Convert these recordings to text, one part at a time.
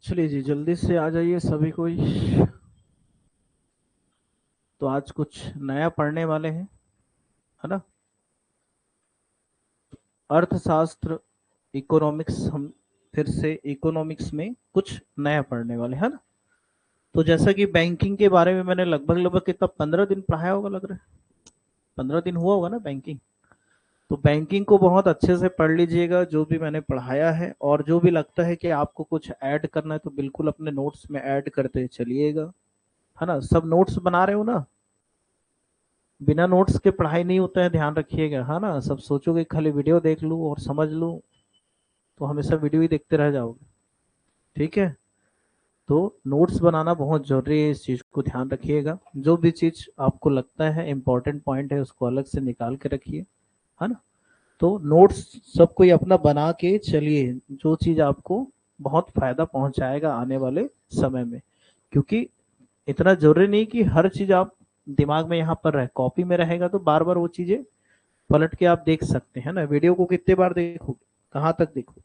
चलिए जी, जल्दी से आ जाइए सभी कोई। तो आज कुछ नया पढ़ने वाले हैं, है ना। अर्थशास्त्र, इकोनॉमिक्स, हम फिर से इकोनॉमिक्स में कुछ नया पढ़ने वाले हैं ना। तो जैसा कि बैंकिंग के बारे में मैंने लगभग लगभग कितना 15 दिन पढ़ाया होगा, लग रहा है 15 दिन हुआ होगा ना बैंकिंग। तो बैंकिंग को बहुत अच्छे से पढ़ लीजिएगा, जो भी मैंने पढ़ाया है, और जो भी लगता है कि आपको कुछ ऐड करना है तो बिल्कुल अपने नोट्स में ऐड करते चलिएगा, है ना। सब नोट्स बना रहे हो ना। बिना नोट्स के पढ़ाई नहीं होता है, ध्यान रखिएगा, है ना। सब सोचोगे खाली वीडियो देख लूँ और समझ लूँ, तो हमेशा वीडियो ही देखते रह जाओगे। ठीक है। तो नोट्स बनाना बहुत जरूरी है, इस चीज को ध्यान रखिएगा। जो भी चीज आपको लगता है इम्पोर्टेंट पॉइंट है उसको अलग से निकाल के रखिए, है ना। तो नोट्स सब कोई अपना बना के चलिए, जो चीज आपको बहुत फायदा पहुंचाएगा आने वाले समय में। क्योंकि इतना जरूरी नहीं कि हर चीज आप दिमाग में यहाँ पर रहे, कॉपी में रहेगा तो बार बार वो चीजें पलट के आप देख सकते हैं ना। वीडियो को कितने बार देखोगे, कहाँ तक देखो।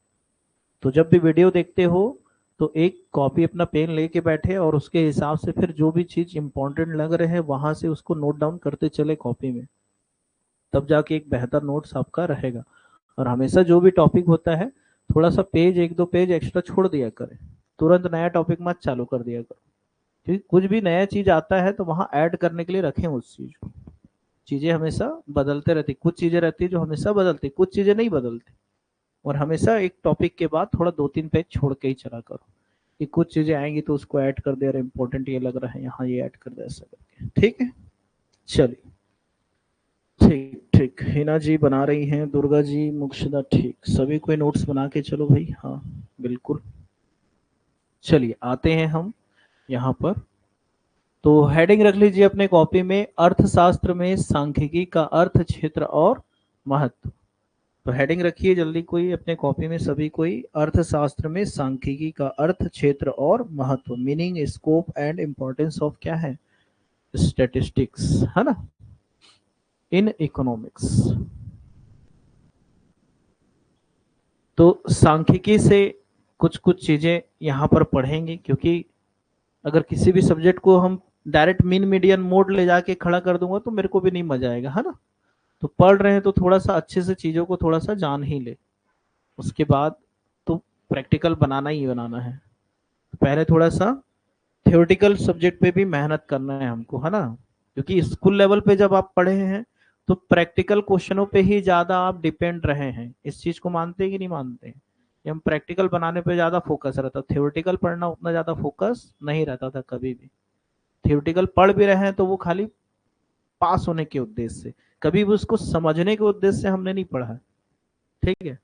तो जब भी वीडियो देखते हो तो एक कॉपी अपना पेन लेके बैठे और उसके हिसाब से फिर जो भी चीज इंपॉर्टेंट लग रहे हैं वहां से उसको नोट डाउन करते चले कॉपी में। तब जाके एक बेहतर नोट्स आपका रहेगा। और हमेशा जो भी टॉपिक होता है, थोड़ा सा पेज, एक दो पेज एक्स्ट्रा छोड़ दिया करें। तुरंत नया टॉपिक मत चालू कर दिया करो। क्योंकि कुछ भी नया चीज आता है तो वहां ऐड करने के लिए रखें उस चीज को। चीजें हमेशा बदलते रहती, कुछ चीजें रहती है जो हमेशा बदलती, कुछ चीजें नहीं बदलती। और हमेशा एक टॉपिक के बाद थोड़ा दो तीन पेज छोड़ के ही चला करो, कि कुछ चीजें आएंगी तो उसको ऐड कर दे, अरे इंपॉर्टेंट ये लग रहा है यहाँ ये ऐड कर दे, ऐसा करके। ठीक है। चलिए, ठीक ठीक। हिना जी बना रही हैं, दुर्गा जी, मुक्षदा, ठीक। सभी कोई नोट्स बना के चलो भाई, हाँ बिल्कुल। चलिए आते हैं हम यहाँ पर। तो हेडिंग रख लीजिए अपने कॉपी में, अर्थशास्त्र में सांख्यिकी का अर्थ, क्षेत्र और महत्व। तो हेडिंग रखिए जल्दी कोई अपने कॉपी में, सभी कोई, अर्थशास्त्र में सांख्यिकी का अर्थ, क्षेत्र और महत्व। Meaning, scope and importance of क्या है, स्टैटिस्टिक्स, है ना, इन इकोनॉमिक्स। तो सांख्यिकी से कुछ कुछ चीजें यहाँ पर पढ़ेंगे, क्योंकि अगर किसी भी सब्जेक्ट को हम डायरेक्ट मीन मीडियन मोड ले जाके खड़ा कर दूंगा तो मेरे को भी नहीं मजा आएगा, है ना। तो पढ़ रहे हैं तो थोड़ा सा अच्छे से चीजों को थोड़ा सा जान ही ले, उसके बाद तो प्रैक्टिकल बनाना ही बनाना है। पहले थोड़ा सा थ्योरेटिकल सब्जेक्ट पे भी मेहनत करना है हमको, है ना। क्योंकि स्कूल लेवल पे जब आप पढ़े हैं तो प्रैक्टिकल क्वेश्चनों पे ही ज्यादा आप डिपेंड रहे हैं। इस चीज को मानते हैं कि नहीं मानते हैं। ये हम प्रैक्टिकल बनाने पे ज्यादा फोकस रहता, थ्योरेटिकल पढ़ना उतना ज्यादा फोकस नहीं रहता था कभी भी। थ्योरेटिकल पढ़ भी रहे हैं तो वो खाली पास होने के उद्देश्य से, कभी भी उसको समझने के उद्देश्य से हमने नहीं पढ़ा है। ठीक है।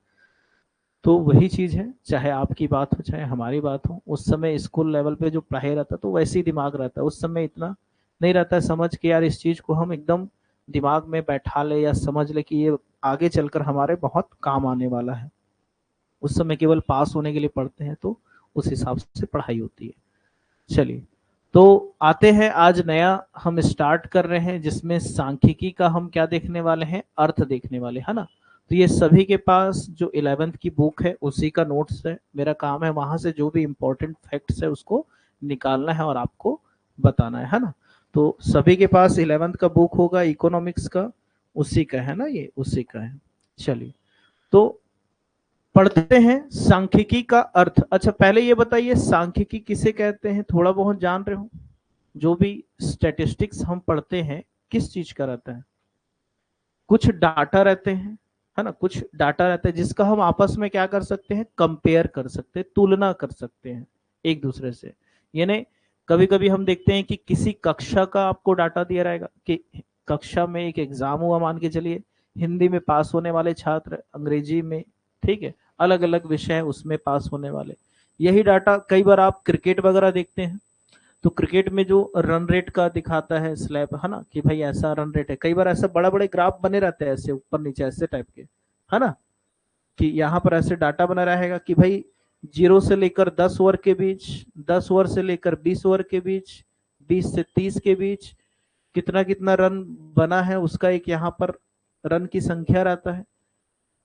तो वही चीज है, चाहे आपकी बात हो चाहे हमारी बात हो, उस समय स्कूल लेवल पे जो पढ़ाई रहता तो वैसे ही दिमाग रहता है। उस समय इतना नहीं रहता है समझ के यार इस चीज को हम एकदम दिमाग में बैठा ले या समझ ले कि ये आगे चलकर हमारे बहुत काम आने वाला है। उस समय केवल पास होने के लिए पढ़ते हैं, तो उस हिसाब से पढ़ाई होती है। चलिए, तो आते हैं आज नया हम स्टार्ट कर रहे हैं, जिसमें सांख्यिकी का हम क्या देखने वाले हैं, अर्थ देखने वाले, है ना। तो ये सभी के पास जो 11th की बुक है उसी का नोट्स है। मेरा काम है वहां से जो भी इंपॉर्टेंट फैक्ट्स है उसको निकालना है और आपको बताना है ना। तो सभी के पास 11th का बुक होगा इकोनॉमिक्स का, उसी का है ना, ये उसी का है। चलिए, तो पढ़ते हैं सांख्यिकी का अर्थ। अच्छा पहले ये बताइए सांख्यिकी किसे कहते हैं, थोड़ा बहुत जान रहे हो। जो भी स्टैटिस्टिक्स हम पढ़ते हैं किस चीज का रहता है, कुछ डाटा रहते हैं, है ना। कुछ डाटा रहता है जिसका हम आपस में क्या कर सकते हैं, कंपेयर कर सकते हैं, तुलना कर सकते हैं एक दूसरे से। यानी कभी कभी हम देखते हैं कि किसी कक्षा का आपको डाटा दिया रहेगा कि कक्षा में एक एग्जाम हुआ, मान के चलिए हिंदी में पास होने वाले छात्र, अंग्रेजी में, ठीक है, अलग अलग विषय उसमें पास होने वाले। यही डाटा कई बार आप क्रिकेट वगैरह देखते हैं, तो क्रिकेट में जो रन रेट का दिखाता है स्लैब, है ना, कि भाई ऐसा रन रेट है। कई बार ऐसे बड़े बड़े ग्राफ बने रहते हैं ऐसे ऊपर नीचे ऐसे टाइप के, है ना, कि यहाँ पर ऐसे डाटा बना रहेगा कि भाई 0 से लेकर 10 ओवर के बीच, 10 ओवर से लेकर 20 ओवर के बीच, 20 से 30 के बीच कितना कितना रन बना है, उसका एक यहाँ पर रन की संख्या रहता है।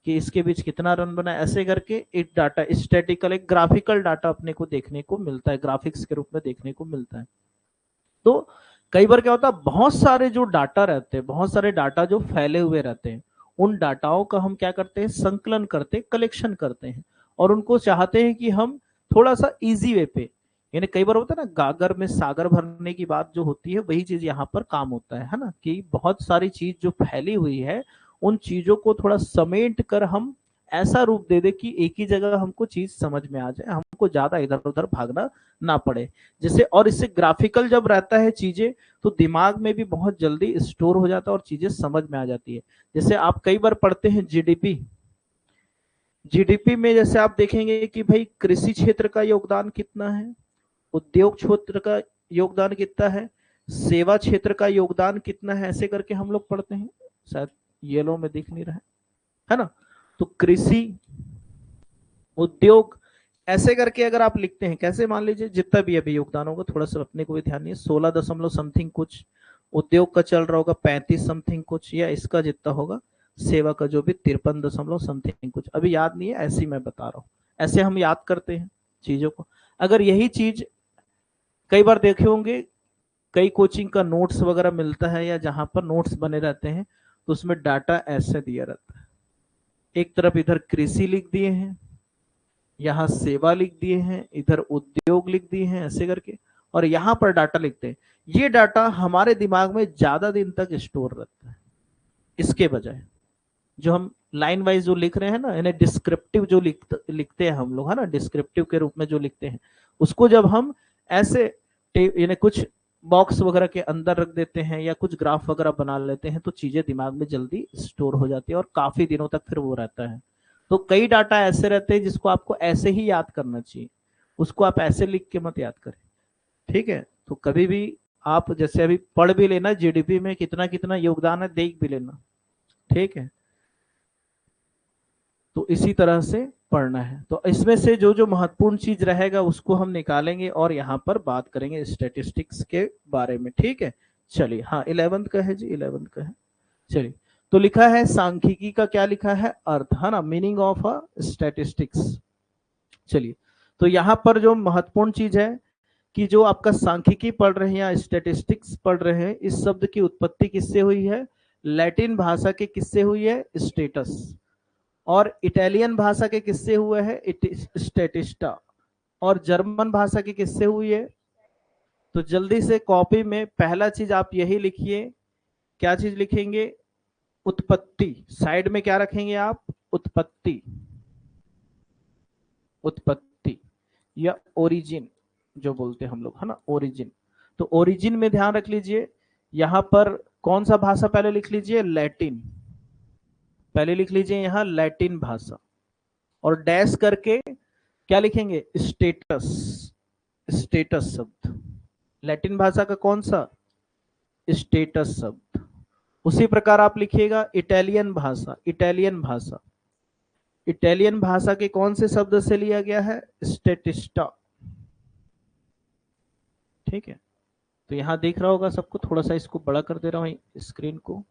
कि इसके बीच कितना रन बना, ऐसे करके एक डाटा स्टैटिकल, एक ग्राफिकल डाटा अपने को देखने को मिलता है, ग्राफिक्स के रूप में देखने को मिलता है। तो कई बार क्या होता है, बहुत सारे जो डाटा रहते हैं, बहुत सारे डाटा जो फैले हुए रहते हैं, उन डाटाओं का हम क्या करते हैं, संकलन करते हैं, कलेक्शन करते हैं, और उनको चाहते हैं कि हम थोड़ा सा इजी वे पे, यानी कई बार होता है ना, गागर में सागर भरने की बात जो होती है, वही चीज यहाँ पर काम होता है ना, कि बहुत सारी चीज जो फैली हुई है, उन चीजों को थोड़ा समेट कर हम ऐसा रूप दे दे कि एक ही जगह हमको चीज समझ में आ जाए, हमको ज्यादा इधर उधर भागना ना पड़े। जैसे, और इससे ग्राफिकल जब रहता है चीजें, तो दिमाग में भी बहुत जल्दी स्टोर हो जाता है और चीजें समझ में आ जाती है। जैसे आप कई बार पढ़ते हैं जीडीपी, जीडीपी में जैसे आप देखेंगे कि भाई कृषि क्षेत्र का योगदान कितना है, उद्योग क्षेत्र का योगदान कितना है, सेवा क्षेत्र का योगदान कितना है, ऐसे करके हम लोग पढ़ते हैं। शायद येलो में दिख नहीं रहा है ना। तो कृषि, उद्योग, ऐसे करके अगर आप लिखते हैं, कैसे, मान लीजिए जितना भी अभी योगदान होगा, थोड़ा सा अपने को भी ध्यान नहीं है, 16 दशमलव समथिंग कुछ उद्योग का चल रहा होगा, 35 समथिंग कुछ, या इसका जितना होगा सेवा का जो भी 53 दशमलव समथिंग कुछ, अभी याद नहीं है, ऐसे ही मैं बता रहा हूँ। ऐसे हम याद करते हैं चीजों को। अगर यही चीज कई बार देखे होंगे, कई कोचिंग का नोट्स वगैरह मिलता है, या जहां पर नोट्स बने रहते हैं, तो उसमें डाटा ऐसे दिया रहता है, एक तरफ इधर कृषि लिख दिए हैं, यहाँ सेवा लिख दिए हैं, इधर उद्योग लिख दिए हैं, ऐसे करके, और यहाँ पर डाटा लिखते हैं। ये डाटा हमारे दिमाग में ज्यादा दिन तक स्टोर रहता है, इसके बजाय जो हम लाइन वाइज जो लिख रहे हैं ना, यानी डिस्क्रिप्टिव जो लिखते हैं हम लोग, है ना, डिस्क्रिप्टिव के रूप में जो लिखते हैं, उसको जब हम ऐसे यानी कुछ बॉक्स वगैरह के अंदर रख देते हैं, या कुछ ग्राफ वगैरह बना लेते हैं, तो चीजें दिमाग में जल्दी स्टोर हो जाती है और काफी दिनों तक फिर वो रहता है। तो कई डाटा ऐसे रहते हैं जिसको आपको ऐसे ही याद करना चाहिए, उसको आप ऐसे लिख के मत याद करें, ठीक है। तो कभी भी आप जैसे अभी पढ़ भी लेना, जीडीपी में कितना कितना योगदान है देख भी लेना, ठीक है। तो इसी तरह से पढ़ना है। तो इसमें से जो जो महत्वपूर्ण चीज रहेगा उसको हम निकालेंगे और यहाँ पर बात करेंगे स्टैटिस्टिक्स के बारे में, ठीक है। चलिए, हाँ 11th का है जी, 11th का है। चलिए, तो लिखा है सांख्यिकी का, क्या लिखा है, अर्थ, है ना, मीनिंग ऑफ अ स्टैटिस्टिक्स। चलिए, तो यहाँ पर जो महत्वपूर्ण चीज है कि जो आपका सांख्यिकी पढ़ रहे हैं या स्टैटिस्टिक्स पढ़ रहे हैं, इस शब्द की उत्पत्ति किससे हुई है, लैटिन भाषा के किससे हुई है, स्टेटस, और इटालियन भाषा के किससे हुए है, स्टेटिस्टा, और जर्मन भाषा की किससे हुई है। तो जल्दी से कॉपी में पहला चीज आप यही लिखिए, क्या चीज लिखेंगे, उत्पत्ति, साइड में क्या रखेंगे आप, उत्पत्ति, उत्पत्ति या ओरिजिन जो बोलते हैं हम लोग, है ना, ओरिजिन। तो ओरिजिन में ध्यान रख लीजिए, यहां पर कौन सा भाषा पहले लिख लीजिए, लैटिन, पहले लिख लीजिए यहां लैटिन भाषा, और डैश करके क्या लिखेंगे, स्टेटस, स्टेटस शब्द, लैटिन भाषा का कौन सा, स्टेटस शब्द। उसी प्रकार आप लिखिएगा इटालियन भाषा, इटालियन भाषा, इटालियन भाषा के कौन से शब्द से लिया गया है, स्टेटिस्टा, ठीक है। तो यहां देख रहा होगा सबको, थोड़ा सा इसको बड़ा कर दे रहा हूं स्क्रीन को,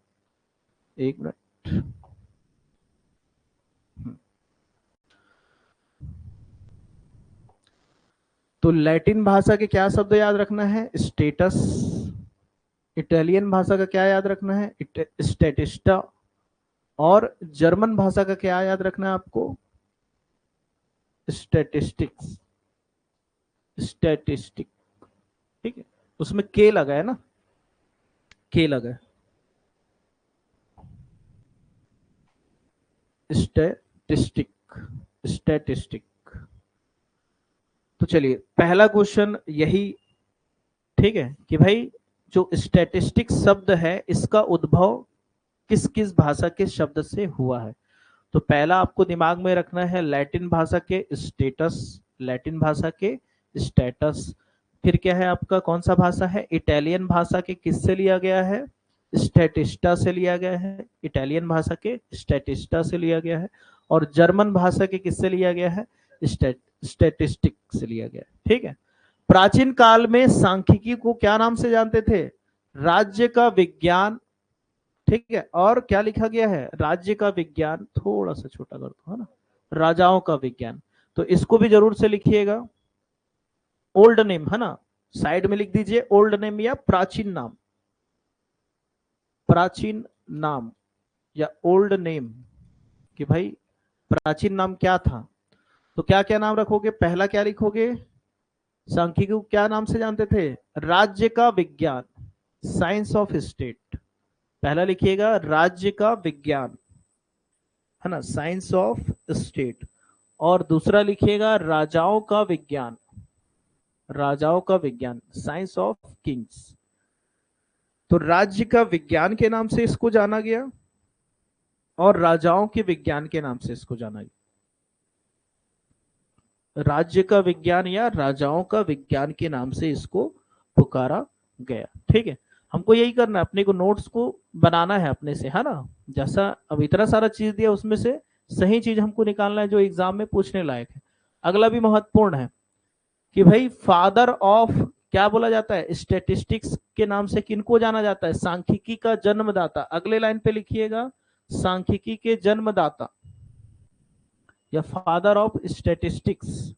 एक मिनट। तो लैटिन भाषा के क्या शब्द याद रखना है, स्टेटस, इटालियन भाषा का क्या याद रखना है, स्टेटिस्टा, और जर्मन भाषा का क्या याद रखना है आपको, स्टैटिस्टिक्स, स्टैटिस्टिक, ठीक है। उसमें के लगा है ना, के लगा है, स्टैटिस्टिक, स्टैटिस्टिक। तो चलिए, पहला क्वेश्चन यही, ठीक है, कि भाई जो स्टैटिस्टिक शब्द है इसका उद्भव किस किस भाषा के शब्द से हुआ है। तो पहला आपको दिमाग में रखना है लैटिन भाषा के स्टेटस, लैटिन भाषा के स्टेटस। फिर क्या है आपका, कौन सा भाषा है, इटालियन भाषा के किससे लिया गया है, स्टैटिस्टा से लिया गया है, इटालियन भाषा के स्टैटिस्टा से लिया गया है। और जर्मन भाषा के किससे लिया गया है, स्टैटिस्टिक से लिया गया है, ठीक है। प्राचीन काल में सांख्यिकी को क्या नाम से जानते थे, राज्य का विज्ञान, ठीक है, और क्या लिखा गया है, राज्य का विज्ञान, थोड़ा सा छोटा कर दो, है ना, राजाओं का विज्ञान। तो इसको भी जरूर से लिखिएगा। ओल्ड नेम, है ना, साइड में लिख दीजिए ओल्ड नेम या प्राचीन नाम, प्राचीन नाम या ओल्ड नेम, कि भाई प्राचीन नाम क्या था। तो क्या क्या नाम रखोगे, पहला क्या लिखोगे, सांख्यिकी को क्या नाम से जानते थे, राज्य का विज्ञान, साइंस ऑफ स्टेट। पहला लिखिएगा राज्य का विज्ञान, है ना, साइंस ऑफ स्टेट। और दूसरा लिखिएगा राजाओं का विज्ञान, राजाओं का विज्ञान, साइंस ऑफ किंग्स। तो राज्य का विज्ञान के नाम से इसको जाना गया और राजाओं के विज्ञान के नाम से इसको जाना गया। राज्य का विज्ञान या राजाओं का विज्ञान के नाम से इसको पुकारा गया। ठीक है, हमको यही करना है, अपने को नोट्स को बनाना है अपने से, है ना। जैसा अब इतना सारा चीज दिया उसमें से सही चीज हमको निकालना है जो एग्जाम में पूछने लायक है। अगला भी महत्वपूर्ण है कि भाई फादर ऑफ क्या बोला जाता है, स्टैटिस्टिक्स के नाम से किनको जाना जाता है, सांख्यिकी का जन्मदाता। अगले लाइन पे लिखिएगा सांख्यिकी के जन्मदाता या फादर ऑफ स्टैटिस्टिक्स,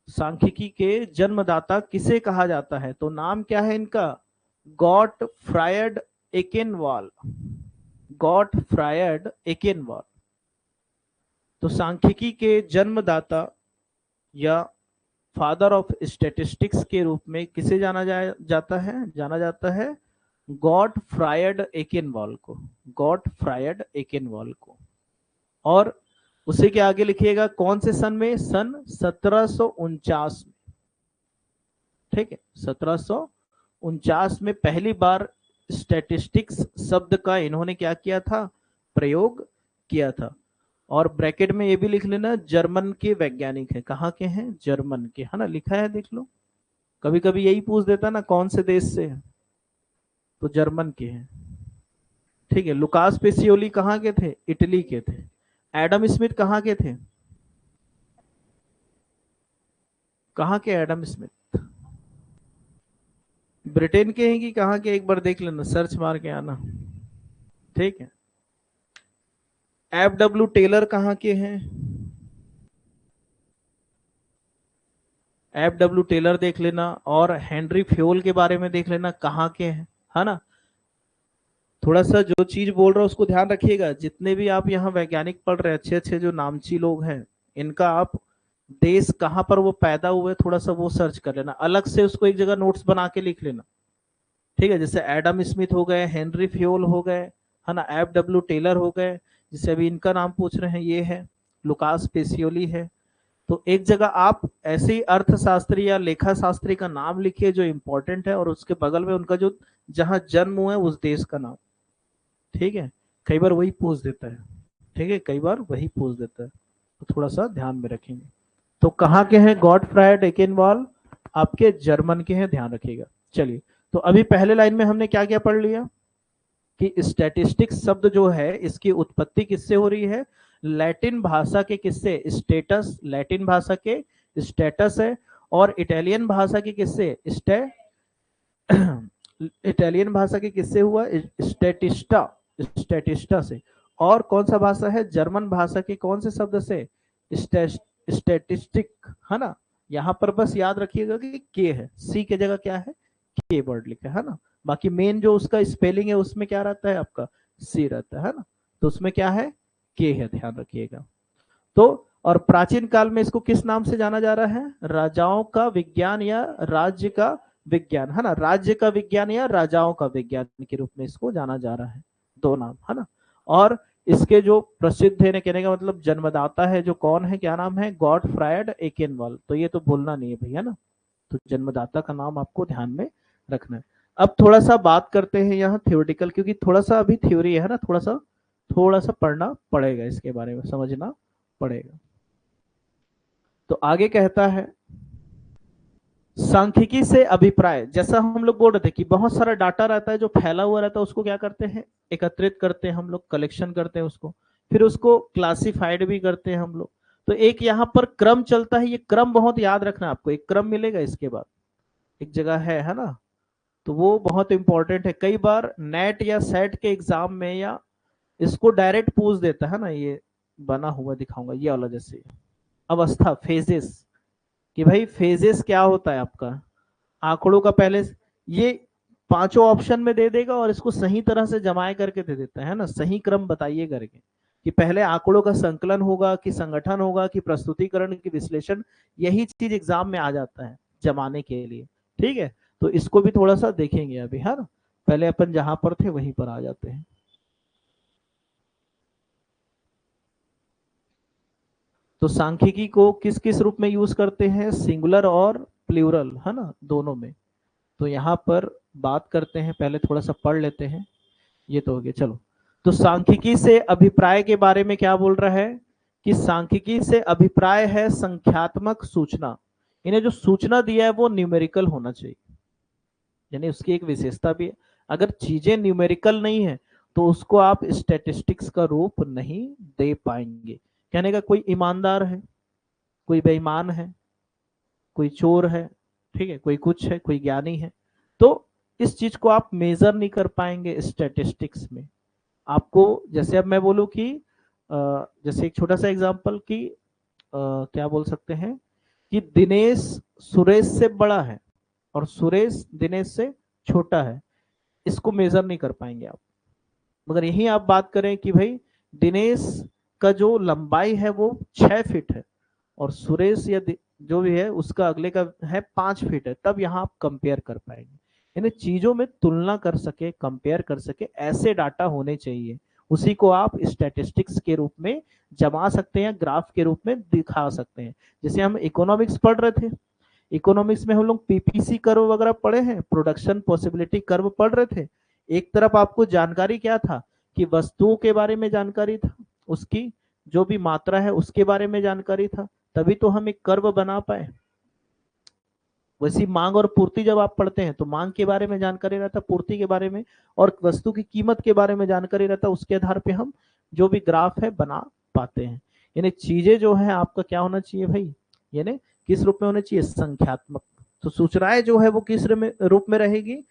सांख्यिकी के जन्मदाता किसे कहा जाता है। तो नाम क्या है इनका, गॉटफ्रायड एकेनवाल, गॉटफ्रायड एकेनवाल। तो सांख्यिकी के जन्मदाता या फादर ऑफ स्टैटिस्टिक्स के रूप में किसे जाता है गॉटफ्रायड एकेनवाल को, गॉटफ्रायड एकेनवाल को। और उसी के आगे लिखिएगा कौन से सन में, सन 1749 में। ठीक है, 1749 में पहली बार स्टैटिस्टिक्स शब्द का इन्होंने क्या किया था, प्रयोग किया था। और ब्रैकेट में ये भी लिख लेना जर्मन के वैज्ञानिक है, कहाँ के हैं, जर्मन के, है ना, लिखा है देख लो। कभी कभी यही पूछ देता ना कौन से देश से है, तो जर्मन के हैं। ठीक है, लुकास पेसियोली कहाँ के थे, इटली के थे। एडम स्मिथ कहाँ के थे, कहाँ के एडम स्मिथ, ब्रिटेन के हैं कि कहाँ के, एक बार देख लेना, सर्च मार के आना। ठीक है, FW टेलर कहाँ के हैं, FW टेलर देख लेना। और हेनरी फ्योल के बारे में देख लेना कहाँ के हैं, है ना। थोड़ा सा जो चीज बोल रहा हूं उसको ध्यान रखिएगा। जितने भी आप यहाँ वैज्ञानिक पढ़ रहे हैं, अच्छे अच्छे जो नामची लोग हैं, इनका आप देश कहाँ पर वो पैदा हुए थोड़ा सा वो सर्च कर लेना, अलग से उसको एक जगह नोट्स बना के लिख लेना। ठीक है, जैसे एडम स्मिथ हो गए, हेनरी फ्योल हो गए, है ना, FW टेलर हो गए, जिसे अभी इनका नाम पूछ रहे हैं ये है, लुकास पेसियोली है। तो एक जगह आप ऐसे ही अर्थशास्त्री या लेखा शास्त्री का नाम लिखिए जो इंपॉर्टेंट है, और उसके बगल में उनका जो जहां जन्म हुआ है उस देश का नाम। ठीक है, कई बार वही पूछ देता है। ठीक है, कई बार वही पूछ देता है, तो थोड़ा सा ध्यान में रखेंगे। तो कहाँ के हैं गॉटफ्रायड एकेनवाल, आपके जर्मन के हैं, ध्यान रखिएगा। चलिए, तो अभी पहले लाइन में हमने क्या क्या पढ़ लिया कि स्टैटिस्टिक्स शब्द जो है इसकी उत्पत्ति किससे हो रही है, लैटिन भाषा के किससे, स्टेटस, लैटिन भाषा के स्टेटस है। और इटालियन भाषा के किससे, इटालियन भाषा के किससे हुआ, स्टैटिस्टा, स्टैटिस्टा से। और कौन सा भाषा है, जर्मन भाषा के कौन से शब्द से, स्टैटिस्टिक, है ना। यहाँ पर बस याद रखिएगा कि के है, सी के जगह क्या है, के वर्ड लिखा है ना। बाकी मेन जो उसका स्पेलिंग है उसमें क्या रहता है आपका, सी रहता है ना। तो उसमें क्या है, के है, ध्यान रखिएगा। तो और प्राचीन काल में इसको किस नाम से जाना जा रहा है, राजाओं का विज्ञान या राज्य का विज्ञान, है ना, राज्य का विज्ञान या राजाओं का विज्ञान के रूप में इसको जाना जा रहा है, दो नाम, है ना। और इसके जो प्रसिद्ध है, कहने का मतलब जन्मदाता है जो कौन है, क्या नाम है, गॉटफ्रायड एकेनवाल। तो ये तो भूलना नहीं है भैया ना, तो जन्मदाता का नाम आपको ध्यान में रखना है। अब थोड़ा सा बात करते हैं यहाँ थ्योरेटिकल, क्योंकि थोड़ा सा अभी थ्योरी है ना, थोड़ा सा पढ़ना पड़ेगा, इसके बारे में समझना पड़ेगा। तो आगे कहता है सांख्यिकी से अभिप्राय, जैसा हम लोग बोल रहे थे कि बहुत सारा डाटा रहता है जो फैला हुआ रहता है, उसको क्या करते हैं, एकत्रित करते हैं हम लोग, कलेक्शन करते हैं उसको, फिर उसको क्लासिफाइड भी करते हैं हम लोग। तो एक यहाँ पर क्रम चलता है, ये क्रम बहुत याद रखना आपको, एक क्रम मिलेगा इसके बाद, एक जगह है ना। तो वो बहुत इंपॉर्टेंट है। कई बार नेट या सेट के एग्जाम में या इसको डायरेक्ट पूछ देता है ना, ये बना हुआ दिखाऊंगा ये वाला, जैसे अवस्था फेजेस, कि भाई फेजेस क्या होता है आपका आंकड़ों का, पहले ये पांचों ऑप्शन में दे देगा और इसको सही तरह से जमाए करके दे देता है ना, सही क्रम बताइए करके कि पहले आंकड़ों का संकलन होगा कि संगठन होगा कि प्रस्तुतिकरण की विश्लेषण, यही चीज एग्जाम में आ जाता है जमाने के लिए। ठीक है, तो इसको भी थोड़ा सा देखेंगे अभी, है ना। पहले अपन जहां पर थे वहीं पर आ जाते हैं। तो सांख्यिकी को किस किस रूप में यूज करते हैं, सिंगुलर और प्लूरल, है ना, दोनों में। तो यहाँ पर बात करते हैं, पहले थोड़ा सा पढ़ लेते हैं। ये तो हो गया, चलो। तो सांख्यिकी से अभिप्राय के बारे में क्या बोल रहा है कि सांख्यिकी से अभिप्राय है संख्यात्मक सूचना। इन्हें जो सूचना दिया है वो न्यूमेरिकल होना चाहिए, यानी उसकी एक विशेषता भी है। अगर चीजें न्यूमेरिकल नहीं है तो उसको आप स्टैटिस्टिक्स का रूप नहीं दे पाएंगे। कहने का कोई ईमानदार है, कोई बेईमान है, कोई चोर है, ठीक है, कोई कुछ है, कोई ज्ञानी है, तो इस चीज को आप मेजर नहीं कर पाएंगे स्टैटिस्टिक्स में। आपको जैसे अब मैं बोलूं कि जैसे एक छोटा सा एग्जांपल कि क्या बोल सकते हैं कि दिनेश सुरेश से बड़ा है और सुरेश दिनेश से छोटा है, इसको मेजर नहीं कर पाएंगे आप। मगर यही आप बात करें कि भाई दिनेश का जो लंबाई है वो 6 फीट है और सुरेश या जो भी है उसका अगले का है 5 फीट है, तब यहाँ आप कंपेयर कर पाएंगे। यानी चीजों में तुलना कर सके, कंपेयर कर सके, ऐसे डाटा होने चाहिए। उसी को आप स्टैटिस्टिक्स के रूप में जमा सकते हैं, ग्राफ के रूप में दिखा सकते हैं। जैसे हम इकोनॉमिक्स पढ़ रहे थे, इकोनॉमिक्स में हम लोग पीपीसी कर्व वगैरह पढ़े हैं, प्रोडक्शन पॉसिबिलिटी कर्व पढ़ रहे थे। एक तरफ आपको जानकारी क्या था कि वस्तुओं के बारे में जानकारी था, उसकी जो भी मात्रा है उसके बारे में जानकारी था, तभी तो हम एक कर्व बना पाए। वैसी मांग और पूर्ति जब आप पढ़ते हैं तो मांग के बारे में जानकारी रहता, पूर्ति के बारे में और वस्तु की कीमत के बारे में जानकारी रहता, उसके आधार पे हम जो भी ग्राफ है बना पाते हैं। यानी चीजें जो है आपका क्या होना चाहिए भाई, यानी किस रूप में होना चाहिए, संख्यात्मक। तो सूचनाएं जो है वो किस रूप में रहेगी,